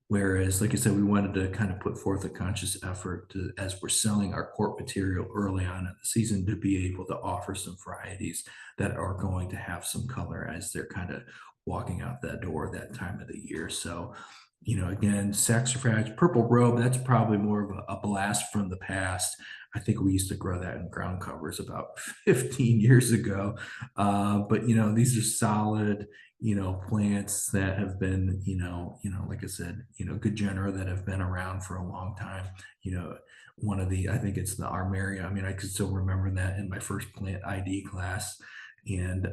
Whereas, like I said, we wanted to kind of put forth a conscious effort to, as we're selling our court material early on in the season, to be able to offer some varieties that are going to have some color as they're kind of walking out that door that time of the year. So, again, Saxifrage, Purple Robe, that's probably more of a blast from the past. I think we used to grow that in ground covers about 15 years ago. But these are solid, plants that have been, like I said, good genera that have been around for a long time. One of I think it's the Armeria. I mean, I could still remember that in my first plant ID class. And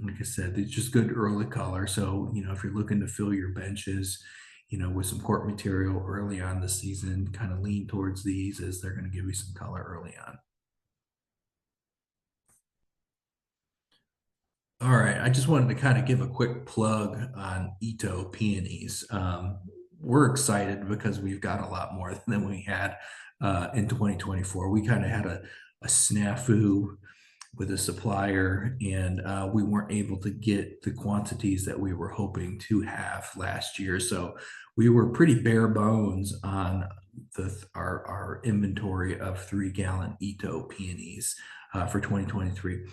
like I said, it's just good early color. So, if you're looking to fill your benches, with some court material early on the season, kind of lean towards these as they're going to give you some color early on. All right, I just wanted to kind of give a quick plug on Ito peonies. We're excited because we've got a lot more than we had in 2024. We kind of had a snafu with a supplier, and we weren't able to get the quantities that we were hoping to have last year. So we were pretty bare bones on our inventory of 3-gallon Ito peonies for 2023.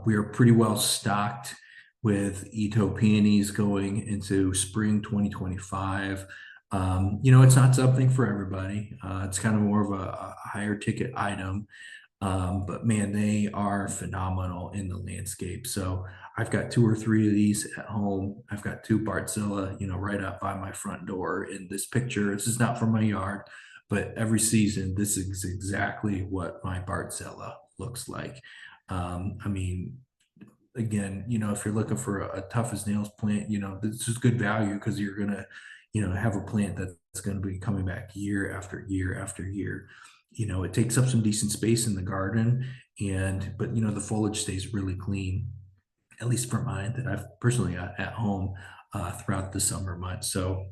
We are pretty well stocked with Ito peonies going into spring 2025. It's not something for everybody. It's kind of more of a higher ticket item. But man, they are phenomenal in the landscape. So I've got 2 or 3 of these at home. I've got 2 Bartzilla, right up by my front door in this picture. This is not from my yard, but every season, this is exactly what my Bartzilla looks like. I mean, again, if you're looking for a tough as nails plant, this is good value because you're gonna, have a plant that's going to be coming back year after year after year. It takes up some decent space in the garden, but the foliage stays really clean, at least for mine that I've personally got at home throughout the summer months. So,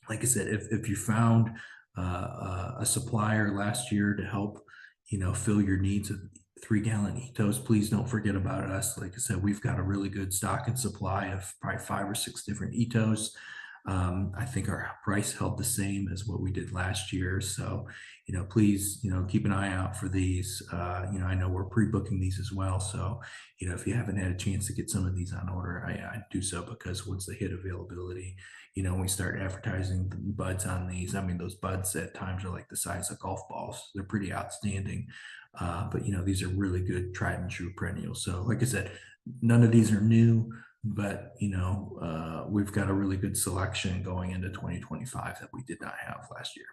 like I said, if you found a supplier last year to help, fill your needs of 3-gallon Itos, please don't forget about us. Like I said, we've got a really good stock and supply of probably 5 or 6 different Itos. I think our price held the same as what we did last year. So, please, keep an eye out for these. I know we're pre-booking these as well. So, if you haven't had a chance to get some of these on order, I do so, because once they hit availability, when we start advertising the buds on these, I mean, those buds at times are like the size of golf balls. They're pretty outstanding. But these are really good tried and true perennials. So like I said, none of these are new, but we've got a really good selection going into 2025 that we did not have last year.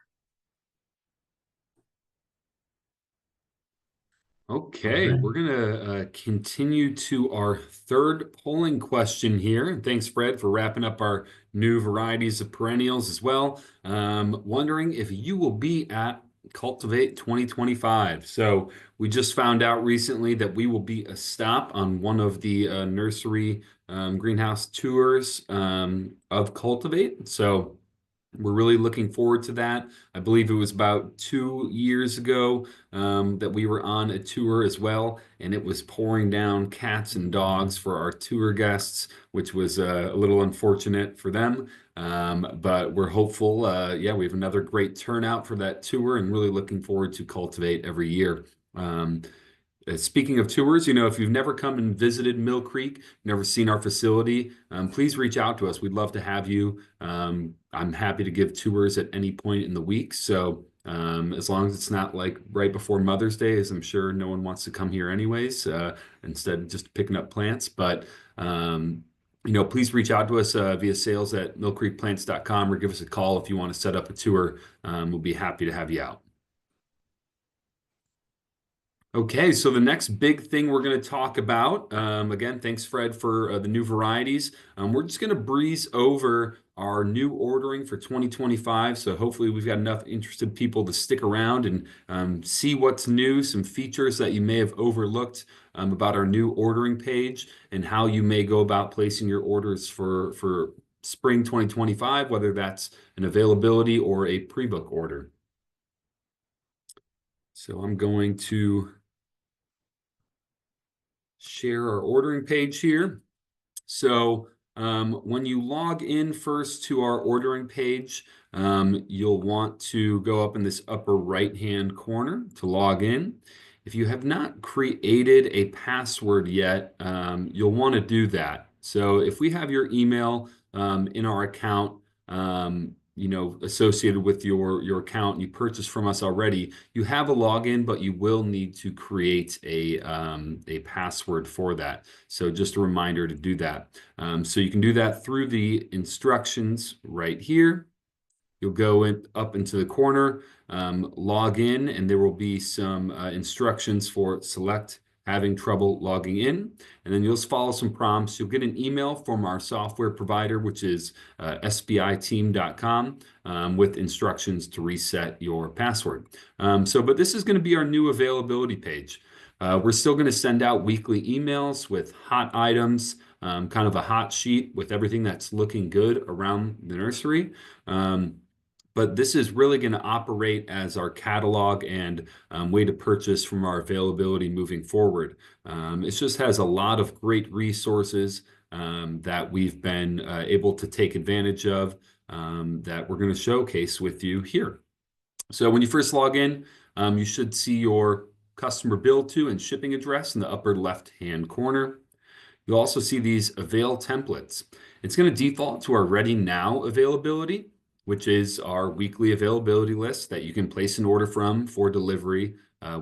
All
Okay,
right.
we're going to continue to our third polling question here. And thanks, Fred, for wrapping up our new varieties of perennials as well. Wondering if you will be at Cultivate 2025. So we just found out recently that we will be a stop on one of the nursery greenhouse tours of Cultivate. So we're really looking forward to that. I believe it was about 2 years ago that we were on a tour as well, and it was pouring down cats and dogs for our tour guests, which was a little unfortunate for them. But we're hopeful. Yeah, we have another great turnout for that tour, and really looking forward to Cultivate every year. Speaking of tours, if you've never come and visited Mill Creek, never seen our facility, please reach out to us. We'd love to have you. I'm happy to give tours at any point in the week. So as long as it's not like right before Mother's Day, as I'm sure no one wants to come here anyways, instead of just picking up plants. But please reach out to us via sales@millcreekplants.com, or give us a call if you want to set up a tour. We'll be happy to have you out. Okay, so the next big thing we're going to talk about, again, thanks, Fred, for the new varieties. We're just going to breeze over our new ordering for 2025. So hopefully we've got enough interested people to stick around and see what's new, some features that you may have overlooked about our new ordering page, and how you may go about placing your orders for spring 2025, whether that's an availability or a pre-book order. So I'm going to share our ordering page here. So when you log in first to our ordering page, you'll want to go up in this upper right-hand corner to log in. If you have not created a password yet, you'll want to do that. So if we have your email in our account, associated with your account, and you purchased from us already, you have a login, but you will need to create a password for that. So just a reminder to do that. So you can do that through the instructions right here. You'll go up into the corner, log in, and there will be some instructions for select having trouble logging in. And then you'll just follow some prompts. You'll get an email from our software provider, which is sbiteam.com, with instructions to reset your password. But this is going to be our new availability page. We're still going to send out weekly emails with hot items, kind of a hot sheet with everything that's looking good around the nursery. But this is really going to operate as our catalog and way to purchase from our availability moving forward. It just has a lot of great resources that we've been able to take advantage of, that we're going to showcase with you here. So when you first log in, you should see your customer build to and shipping address in the upper left-hand corner. You'll also see these avail templates. It's going to default to our ready now availability, which is our weekly availability list that you can place an order from for delivery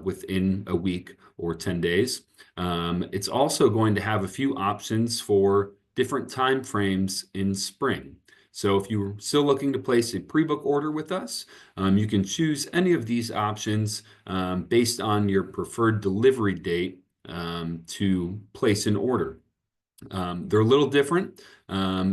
within a week or 10 days. It's also going to have a few options for different time frames in spring. So if you're still looking to place a pre-book order with us, you can choose any of these options based on your preferred delivery date to place an order. They're a little different.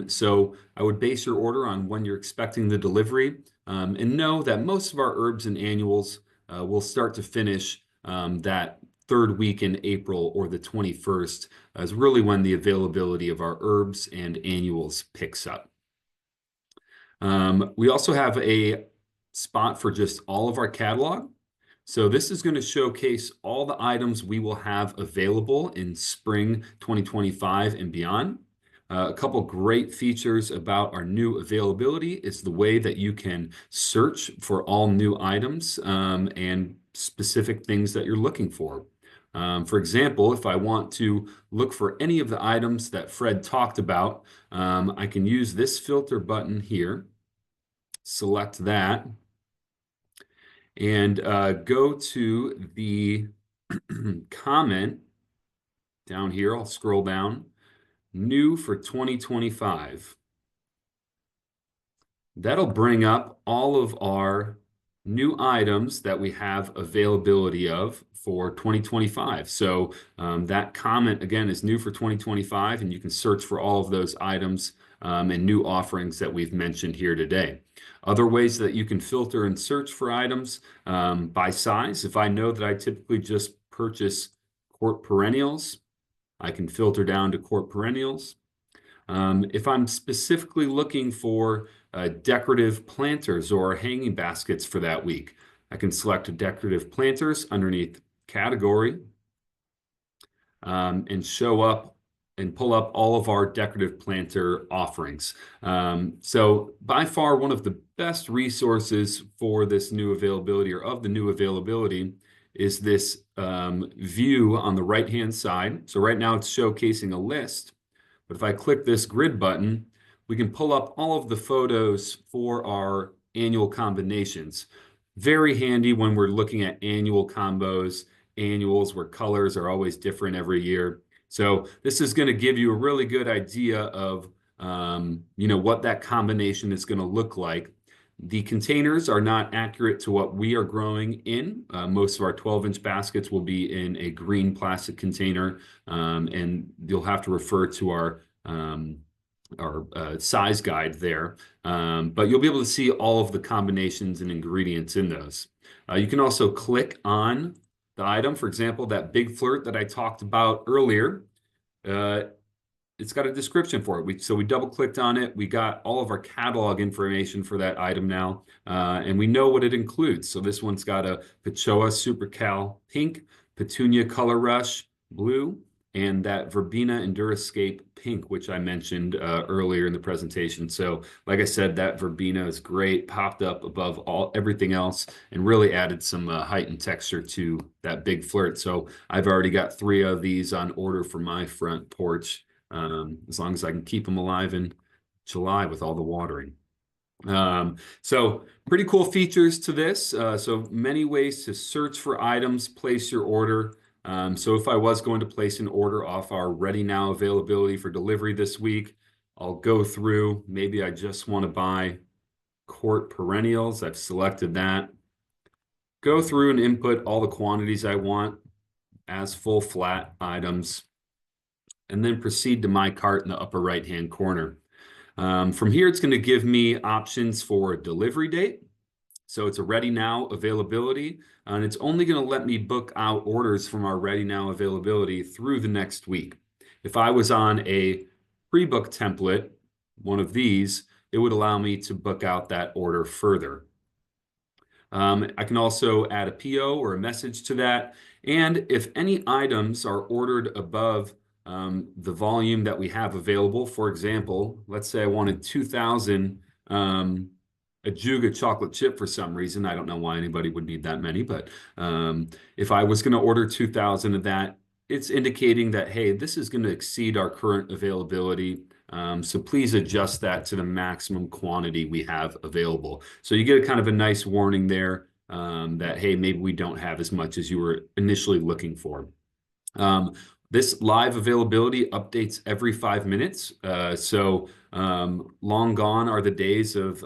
So I would base your order on when you're expecting the delivery, and know that most of our herbs and annuals will start to finish that third week in April, or the 21st, is really when the availability of our herbs and annuals picks up. We also have a spot for just all of our catalog. So this is going to showcase all the items we will have available in spring 2025 and beyond. A couple great features about our new availability is the way that you can search for all new items and specific things that you're looking for. For example, if I want to look for any of the items that Fred talked about, I can use this filter button here, select that, and go to the comment down here. I'll scroll down. New for 2025. That'll bring up all of our new items that we have availability of for 2025. So that comment again is new for 2025, and you can search for all of those items and new offerings that we've mentioned here today. Other ways that you can filter and search for items by size. If I know that I typically just purchase court perennials, I can filter down to court perennials. If I'm specifically looking for decorative planters or hanging baskets for that week, I can select decorative planters underneath category and show up and pull up all of our decorative planter offerings. So by far one of the best resources for this new availability or of the new availability is this view on the right-hand side. So right now it's showcasing a list. But if I click this grid button, we can pull up all of the photos for our annual combinations. Very handy when we're looking at annual combos, annuals where colors are always different every year. So this is going to give you a really good idea of what that combination is going to look like. The containers are not accurate to what we are growing in. Most of our 12-inch baskets will be in a green plastic container, and you'll have to refer to our size guide there. But you'll be able to see all of the combinations and ingredients in those. You can also click on the item. For example, that big flirt that I talked about earlier. It's got a description for it. So we double clicked on it. We got all of our catalog information for that item now, and we know what it includes. So this one's got a Pachoa Super Cal pink, Petunia Color Rush blue, and that Verbena Endurascape pink, which I mentioned earlier in the presentation. So like I said, that Verbena is great, popped up above everything else, and really added some height and texture to that big flirt. So I've already got 3 of these on order for my front porch. As long as I can keep them alive in July with all the watering. So pretty cool features to this. So many ways to search for items, place your order. So if I was going to place an order off our Ready Now availability for delivery this week, I'll go through. Maybe I just want to buy court perennials. I've selected that. Go through and input all the quantities I want as full flat items, and then proceed to my cart in the upper right-hand corner. From here, it's going to give me options for a delivery date. So it's a Ready Now availability, and it's only going to let me book out orders from our Ready Now availability through the next week. If I was on a pre-book template, one of these, it would allow me to book out that order further. I can also add a PO or a message to that. And if any items are ordered above the volume that we have available. For example, let's say I wanted 2,000 Ajuga chocolate chip for some reason. I don't know why anybody would need that many, but if I was going to order 2,000 of that, it's indicating that, hey, this is going to exceed our current availability. So please adjust that to the maximum quantity we have available. So you get a kind of a nice warning there that, hey, maybe we don't have as much as you were initially looking for. This live availability updates every 5 minutes. So long gone are the days of,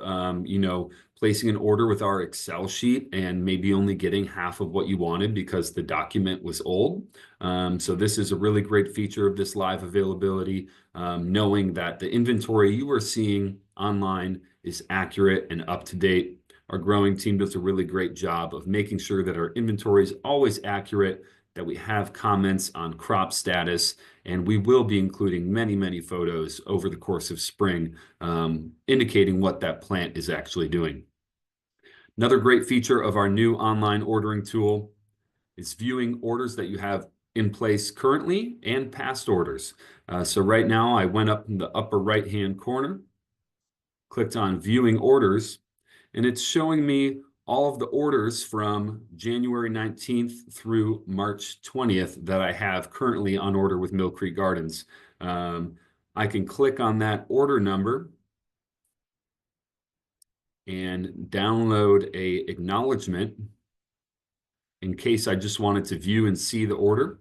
placing an order with our Excel sheet and maybe only getting half of what you wanted because the document was old. So this is a really great feature of this live availability, knowing that the inventory you are seeing online is accurate and up to date. Our growing team does a really great job of making sure that our inventory is always accurate, that we have comments on crop status, and we will be including many, many photos over the course of spring, indicating what that plant is actually doing. Another great feature of our new online ordering tool is viewing orders that you have in place currently and past orders. So right now I went up in the upper right-hand corner, clicked on viewing orders, and it's showing me all of the orders from January 19th through March 20th that I have currently on order with Millcreek Gardens. I can click on that order number and download a acknowledgement in case I just wanted to view and see the order.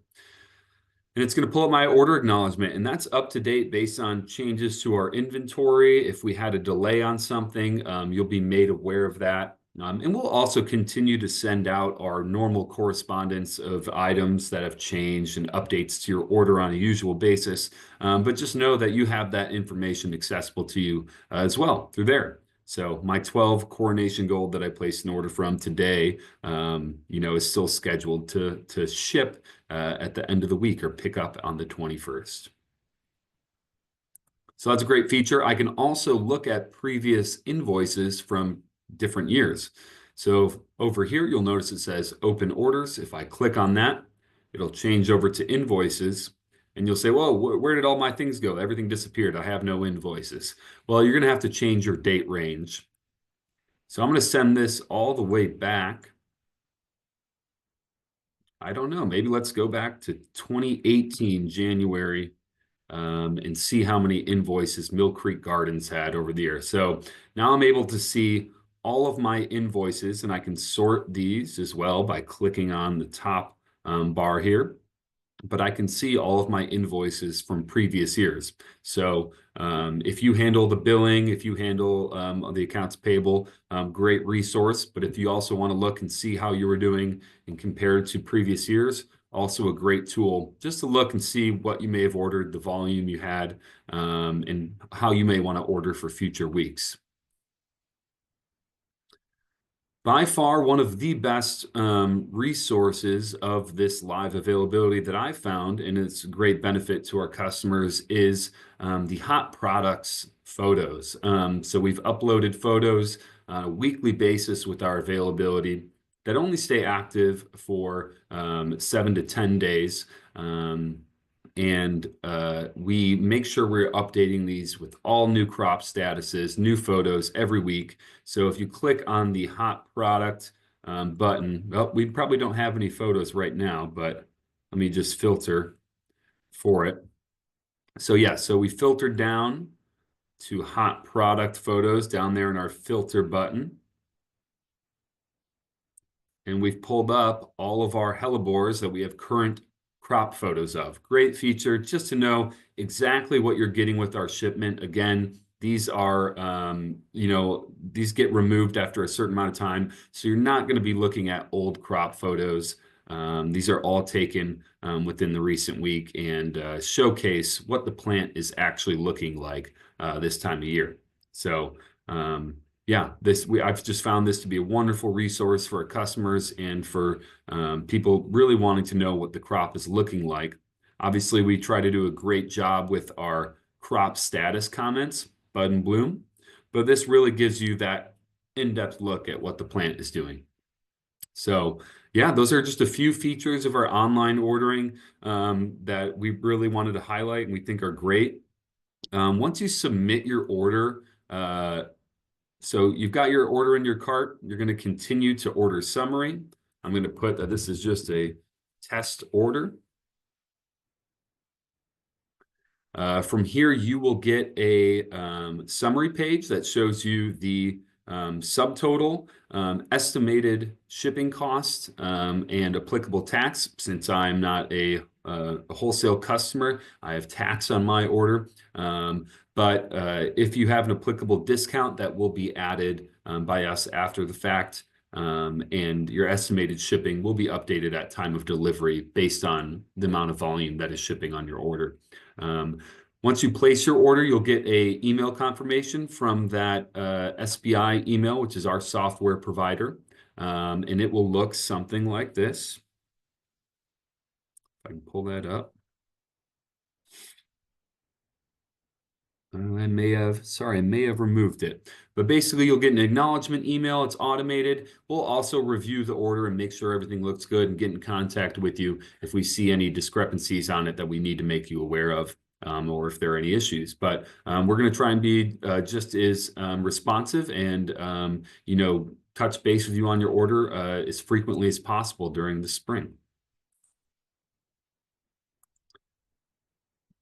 And it's going to pull up my order acknowledgement, and that's up to date based on changes to our inventory. If we had a delay on something, you'll be made aware of that. And we'll also continue to send out our normal correspondence of items that have changed and updates to your order on a usual basis. But just know that you have that information accessible to you as well through there. So my 12 Coronation Gold that I placed an order from today, is still scheduled to ship at the end of the week or pick up on the 21st. So that's a great feature. I can also look at previous invoices from different years. So over here, you'll notice it says open orders. If I click on that, it'll change over to invoices. And you'll say, well, where did all my things go? Everything disappeared. I have no invoices. Well, you're going to have to change your date range. So I'm going to send this all the way back. I don't know. Maybe let's go back to 2018 January and see how many invoices Millcreek Gardens had over the year. So now I'm able to see all of my invoices, and I can sort these as well by clicking on the top bar here. But I can see all of my invoices from previous years. So if you handle the billing, if you handle the accounts payable, great resource. But if you also want to look and see how you were doing and compare it to previous years, also a great tool just to look and see what you may have ordered, the volume you had, and how you may want to order for future weeks. By far, one of the best resources of this live availability that I've found, and it's a great benefit to our customers, is the hot products photos. So we've uploaded photos on a weekly basis with our availability that only stay active for 7 to 10 days. And we make sure we're updating these with all new crop statuses, new photos every week. So if you click on the hot product button, well, we probably don't have any photos right now, but let me just filter for it. So yeah, so we filtered down to hot product photos down there in our filter button. And we've pulled up all of our hellebores that we have current crop photos of. Great feature just to know exactly what you're getting with our shipment. Again, these are, these get removed after a certain amount of time. So you're not going to be looking at old crop photos. These are all taken within the recent week and showcase what the plant is actually looking like this time of year. So, yeah, I've just found this to be a wonderful resource for our customers and for people really wanting to know what the crop is looking like. Obviously, we try to do a great job with our crop status comments, bud and bloom, but this really gives you that in-depth look at what the plant is doing. So yeah, those are just a few features of our online ordering that we really wanted to highlight and we think are great. Once you submit your order, so you've got your order in your cart, you're going to continue to order summary. I'm going to put that this is just a test order. From here, you will get a summary page that shows you the subtotal, estimated shipping cost, and applicable tax. Since I'm not a wholesale customer, I have tax on my order. But if you have an applicable discount, that will be added by us after the fact. And your estimated shipping will be updated at time of delivery based on the amount of volume that is shipping on your order. Once you place your order, you'll get an email confirmation from that SBI email, which is our software provider. And it will look something like this. If I can pull that up. I may have removed it. But basically, you'll get an acknowledgement email. It's automated. We'll also review the order and make sure everything looks good and get in contact with you if we see any discrepancies on it that we need to make you aware of, or if there are any issues. But we're going to try and be just as responsive and, touch base with you on your order as frequently as possible during the spring.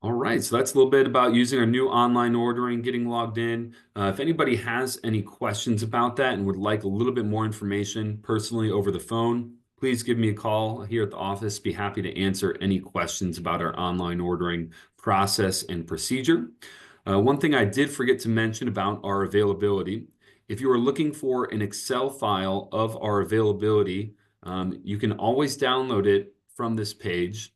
All right, so that's a little bit about using our new online ordering, getting logged in. If anybody has any questions about that and would like a little bit more information personally over the phone, please give me a call here at the office. Be happy to answer any questions about our online ordering process and procedure. One thing I did forget to mention about our availability, if you are looking for an Excel file of our availability, you can always download it from this page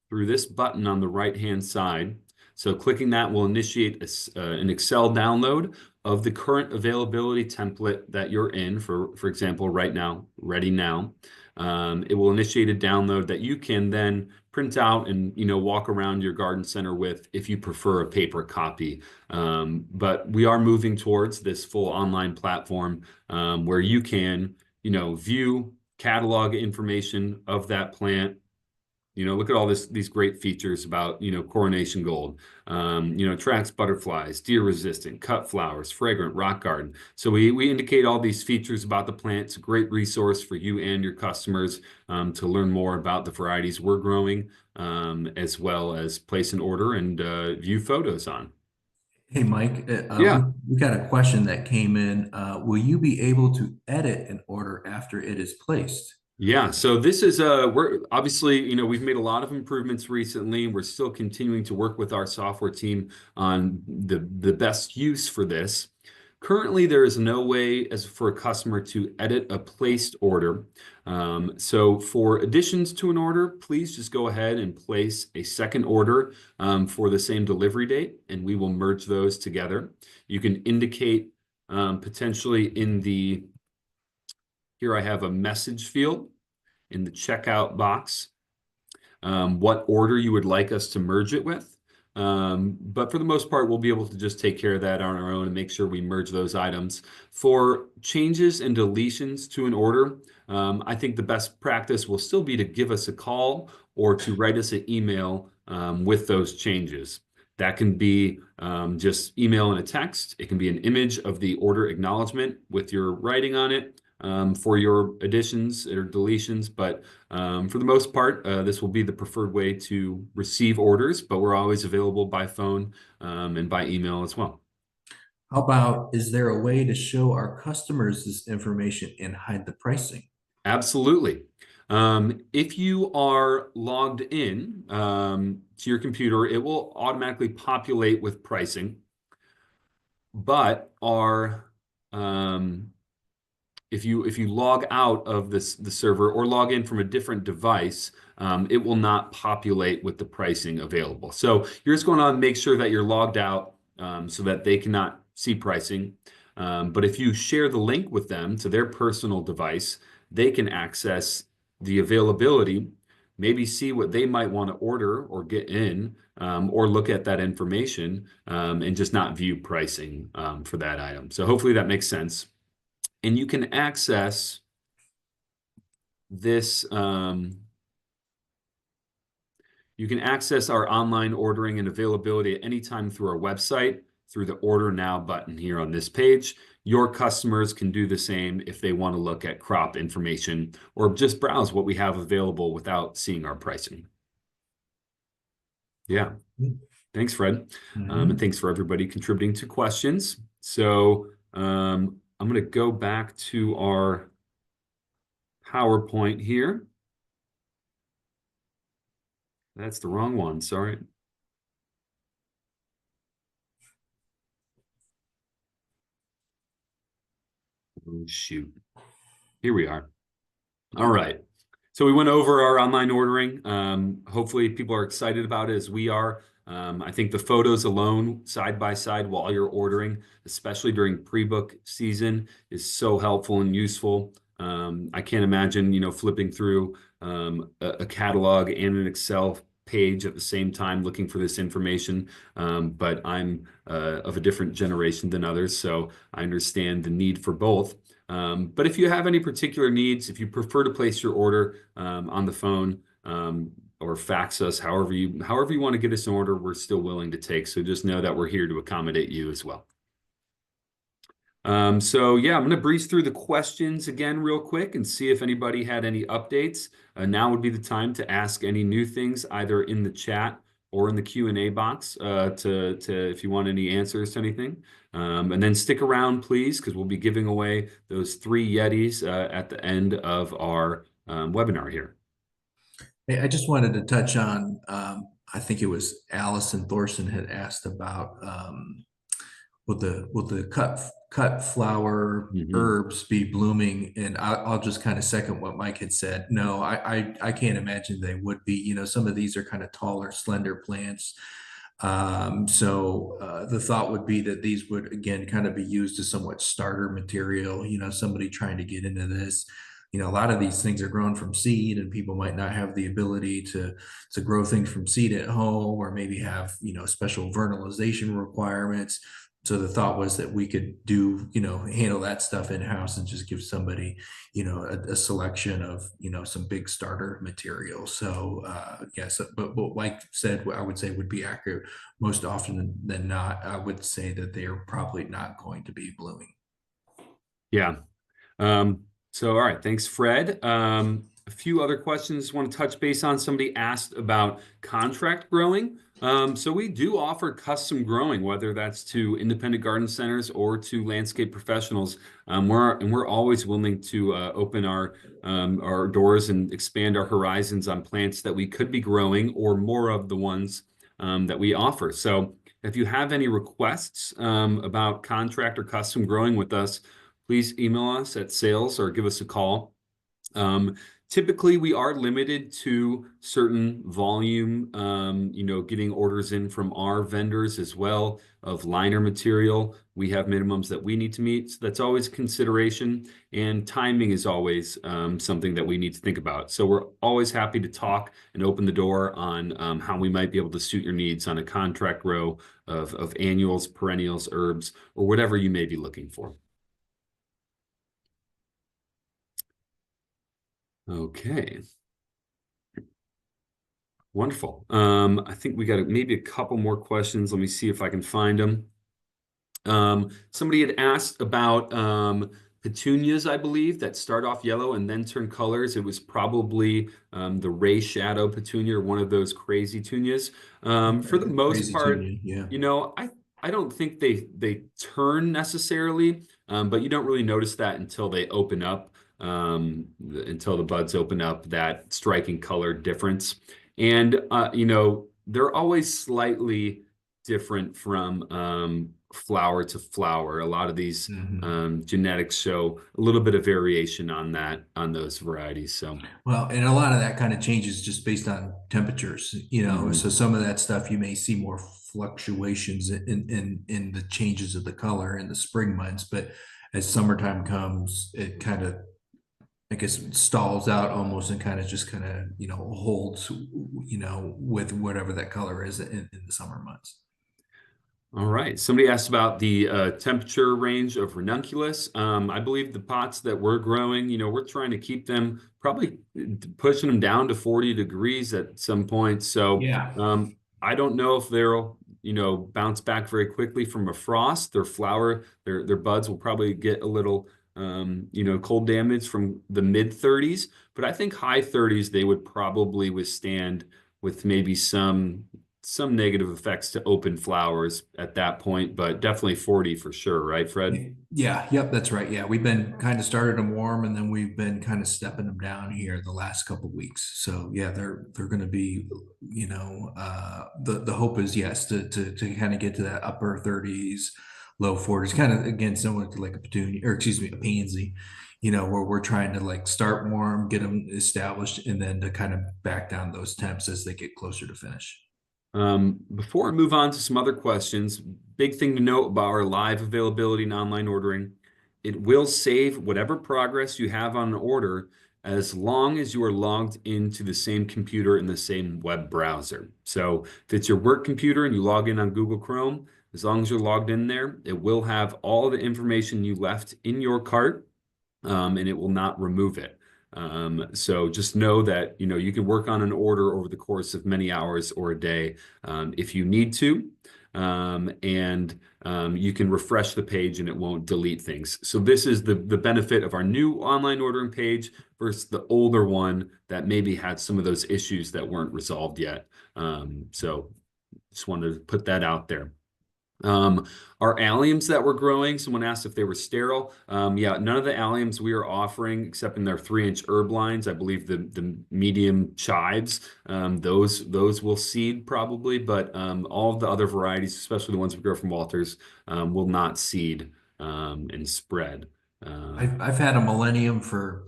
through this button on the right-hand side. So clicking that will initiate an Excel download of the current availability template that you're in, for example, right now, ready now. It will initiate a download that you can then print out and walk around your garden center with if you prefer a paper copy. But we are moving towards this full online platform where you can view catalog information of that plant. Look at all these great features about, coronation gold, attracts butterflies, deer resistant, cut flowers, fragrant, rock garden. So we indicate all these features about the plant. It's a great resource for you and your customers to learn more about the varieties we're growing, as well as place an order and view photos on.
Hey, Mike,
Yeah.
we got a question that came in. Will you be able to edit an order after it is placed?
Yeah, so this is we're obviously, we've made a lot of improvements recently. We're still continuing to work with our software team on the best use for this. Currently, there is no way as for a customer to edit a placed order. So for additions to an order, please just go ahead and place a second order for the same delivery date, and we will merge those together. You can indicate potentially here I have a message field in the checkout box, what order you would like us to merge it with. But for the most part, we'll be able to just take care of that on our own and make sure we merge those items. For changes and deletions to an order, I think the best practice will still be to give us a call or to write us an email with those changes. That can be just email and a text. It can be an image of the order acknowledgement with your writing on it for your additions or deletions. But for the most part, this will be the preferred way to receive orders, but we're always available by phone and by email as well.
How about, is there a way to show our customers this information and hide the pricing?
Absolutely. If you are logged in to your computer, it will automatically populate with pricing. But if you log out of the server or log in from a different device, it will not populate with the pricing available. So you're just going to make sure that you're logged out so that they cannot see pricing. But if you share the link with them to their personal device, they can access the availability, maybe see what they might want to order or get in, or look at that information and just not view pricing for that item. So hopefully that makes sense. And you can access this, you can access our online ordering and availability at any time through our website, through the Order Now button here on this page. Your customers can do the same if they want to look at crop information or just browse what we have available without seeing our pricing. Yeah. Thanks, Fred. And thanks for everybody contributing to questions. So I'm going to go back to our PowerPoint here. That's the wrong one, sorry. Oh, shoot. Here we are. All right. So we went over our online ordering. Hopefully people are excited about it as we are. I think the photos alone, side by side while you're ordering, especially during pre-book season, is so helpful and useful. I can't imagine, flipping through a catalog and an Excel page at the same time looking for this information, but I'm of a different generation than others, so I understand the need for both. But if you have any particular needs, if you prefer to place your order on the phone or fax us, however you want to get us an order, we're still willing to take. So just know that we're here to accommodate you as well. So yeah, I'm going to breeze through the questions again real quick and see if anybody had any updates. Now would be the time to ask any new things either in the chat or in the Q&A box to if you want any answers to anything. And then stick around, please, because we'll be giving away those 3 Yetis at the end of our webinar here.
Hey, I just wanted to touch on, I think it was Allison Thorson had asked about will the cut flower herbs be blooming? And I'll just kind of second what Mike had said. No, I can't imagine they would be. You know, some of these are kind of taller, slender plants. So the thought would be that these would again kind of be used as somewhat starter material. You know, somebody trying to get into this. You know, a lot of these things are grown from seed, and people might not have the ability to grow things from seed at home, or maybe have, you know, special vernalization requirements. So the thought was that we could do, you know, handle that stuff in-house and just give somebody, you know, a selection of, you know, some big starter material. So yes, but what Mike said, I would say would be accurate. Most often than not, I would say that they are probably not going to be blooming.
Yeah. So, all right. Thanks, Fred. A few other questions I want to touch base on. Somebody asked about contract growing. So we do offer custom growing, whether that's to independent garden centers or to landscape professionals. We're always willing to open our doors and expand our horizons on plants that we could be growing, or more of the ones that we offer. So if you have any requests about contract or custom growing with us, please email us at sales or give us a call. Typically, we are limited to certain volume, you know, getting orders in from our vendors as well of liner material. We have minimums that we need to meet. So that's always a consideration. And timing is always something that we need to think about. So we're always happy to talk and open the door on how we might be able to suit your needs on a contract row of annuals, perennials, herbs, or whatever you may be looking for. Okay. Wonderful. I think we got maybe a couple more questions. Let me see if I can find them. Somebody had asked about petunias, I believe, that start off yellow and then turn colors. It was probably the ray shadow petunia, or one of those crazy tunias. For the most part,
Yeah.
you know, I don't think they turn necessarily, but you don't really notice that until they open up. Until the buds open up, that striking color difference. And, you know, they're always slightly different from flower to flower. A lot of these genetics show a little bit of variation on those varieties. So,
Well, and a lot of that kind of changes just based on temperatures, you know. So some of that stuff you may see more fluctuations in the changes of the color in the spring months, but as summertime comes, it kind of, I guess, stalls out almost and kind of just kind of, you know, holds, you know, with whatever that color is in the summer months.
all right. Somebody asked about the temperature range of ranunculus. I believe the pots that we're growing, you know, we're trying to keep them probably pushing them down to 40 degrees at some point. So
Yeah.
I don't know if they'll, you know, bounce back very quickly from a frost. Their buds will probably get a little, you know, cold damage from the mid 30s. But I think high 30s, they would probably withstand with maybe some negative effects to open flowers at that point, but definitely 40 for sure, right, Fred?
Yeah, yep, that's right. Yeah, we've been kind of started them warm, and then we've been kind of stepping them down here the last couple of weeks. So yeah, they're going to be, you know, the hope is, yes, to kind of get to that upper 30s, low 40s, kind of again similar to like a petunia, or excuse me, a pansy, you know, where we're trying to like start warm, get them established, and then to kind of back down those temps as they get closer to finish.
Before I move on to some other questions, big thing to note about our live availability and online ordering, it will save whatever progress you have on an order as long as you are logged into the same computer in the same web browser. So if it's your work computer and you log in on Google Chrome, as long as you're logged in there, it will have all the information you left in your cart, and it will not remove it. So just know that, you can work on an order over the course of many hours or a day, if you need to. And you can refresh the page and it won't delete things. So this is the benefit of our new online ordering page versus the older one that maybe had some of those issues that weren't resolved yet. So just wanted to put that out there. Our alliums that we're growing, someone asked if they were sterile. Yeah, none of the alliums we are offering, except in their 3-inch herb lines. I believe the medium chives, those will seed probably, but all of the other varieties, especially the ones we grow from Walters, will not seed and spread.
I've had a millennium for,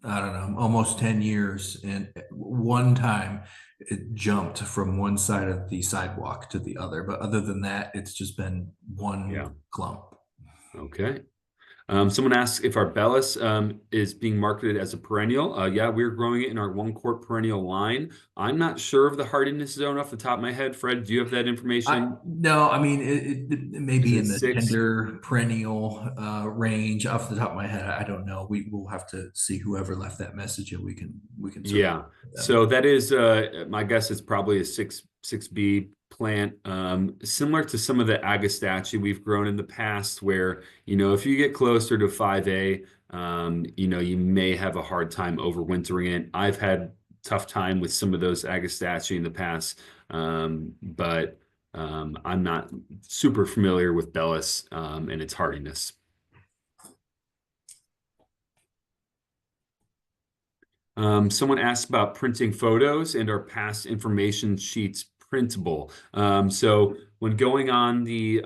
I don't know, almost 10 years. And one time it jumped from one side of the sidewalk to the other. But other than that, it's just been one
Yeah.
clump.
Okay. Someone asks if our Bellis is being marketed as a perennial. Yeah, we're growing it in our 1-quart perennial line. I'm not sure of the hardiness zone off the top of my head. Fred, do you have that information?
No, I mean, it may
Is
be
it
in the
6?
tender perennial range. Off the top of my head, I don't know. We will have to see whoever left that message, and we can certainly
Yeah. So that is my guess is probably a 6B plant, similar to some of the agastache we've grown in the past, where, if you get closer to 5A, you may have a hard time overwintering it. I've had tough time with some of those agastache in the past, but I'm not super familiar with Bellis and its hardiness. Someone asked about printing photos and are past information sheets printable. So when going on the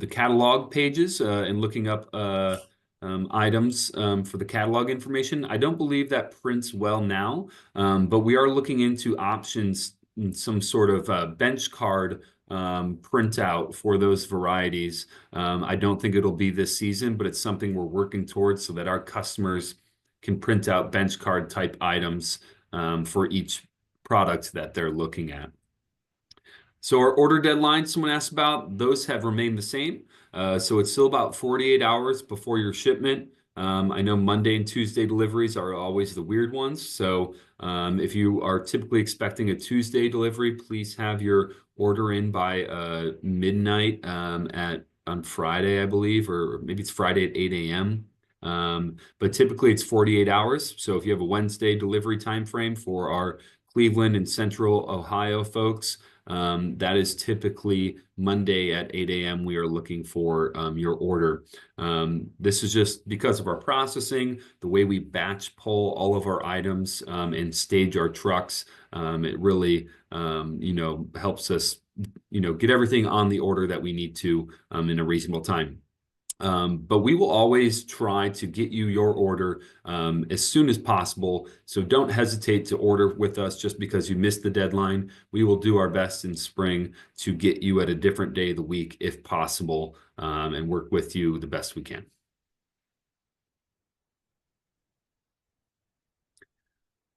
catalog pages and looking up items for the catalog information, I don't believe that prints well now, but we are looking into options, some sort of bench card printout for those varieties. I don't think it'll be this season, but it's something we're working towards so that our customers can print out bench card type items for each product that they're looking at. So our order deadline, someone asked about, those have remained the same. So it's still about 48 hours before your shipment. I know Monday and Tuesday deliveries are always the weird ones. So if you are typically expecting a Tuesday delivery, please have your order in by midnight on Friday, I believe, or maybe it's Friday at 8 a.m. But typically it's 48 hours. So if you have a Wednesday delivery time frame for our Cleveland and Central Ohio folks, that is typically Monday at 8 a.m. We are looking for your order. This is just because of our processing, the way we batch pull all of our items and stage our trucks. It really, helps us, get everything on the order that we need to in a reasonable time. But we will always try to get you your order as soon as possible. So don't hesitate to order with us just because you missed the deadline. We will do our best in spring to get you at a different day of the week if possible, and work with you the best we can.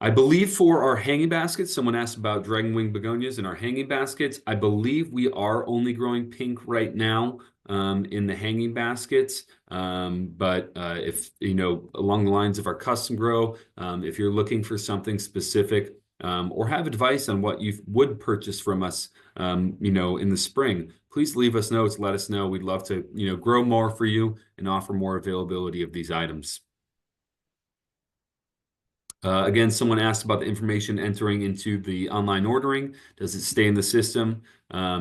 I believe for our hanging baskets, someone asked about dragon wing begonias in our hanging baskets. I believe we are only growing pink right now in the hanging baskets. But if, along the lines of our custom grow, if you're looking for something specific or have advice on what you would purchase from us, in the spring, please leave us notes, let us know. We'd love to, grow more for you and offer more availability of these items. Again, someone asked about the information entering into the online ordering. Does it stay in the system?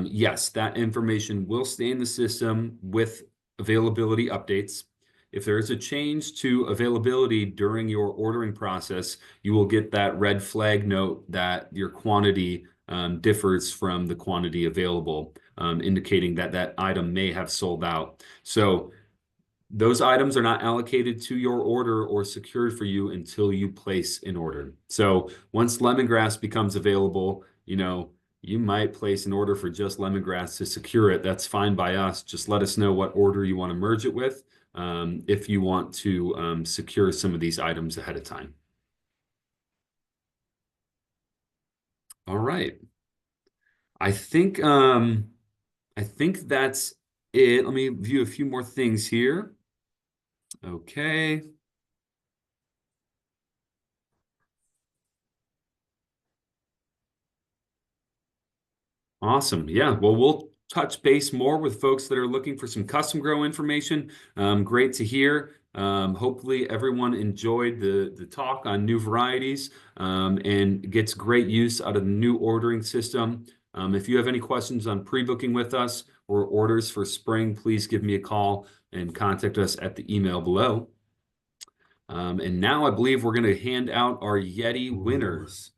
Yes, that information will stay in the system with availability updates. If there is a change to availability during your ordering process, you will get that red flag note that your quantity differs from the quantity available, indicating that that item may have sold out. So those items are not allocated to your order or secured for you until you place an order. So once lemongrass becomes available, you might place an order for just lemongrass to secure it. That's fine by us. Just let us know what order you want to merge it with. if you want to secure some of these items ahead of time. All right. I think that's it. Let me view a few more things here. Okay. Awesome. Yeah. Well, we'll touch base more with folks that are looking for some custom grow information. Great to hear. Hopefully everyone enjoyed the talk on new varieties and gets great use out of the new ordering system. If you have any questions on pre-booking with us or orders for spring, please give me a call and contact us at the email below. And now I believe we're going to hand out our Yeti winners.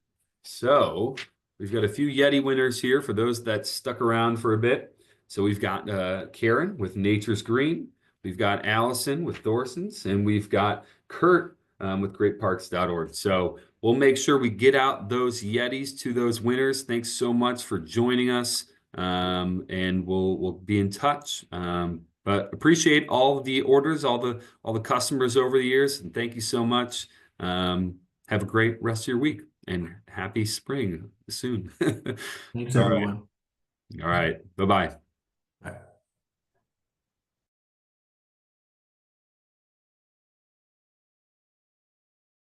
So we've got a few Yeti winners here for those that stuck around for a bit. So we've got Karen with Nature's Green. We've got Allison with Thorson's, and we've got Kurt with greatparks.org. So we'll make sure we get out those Yetis to those winners. Thanks so much for joining us, and we'll be in touch. But appreciate all the orders, all the customers over the years, and thank you so much. Have a great rest of your week and happy spring soon.
Thanks,
All right.
everyone.
All right. Bye-bye.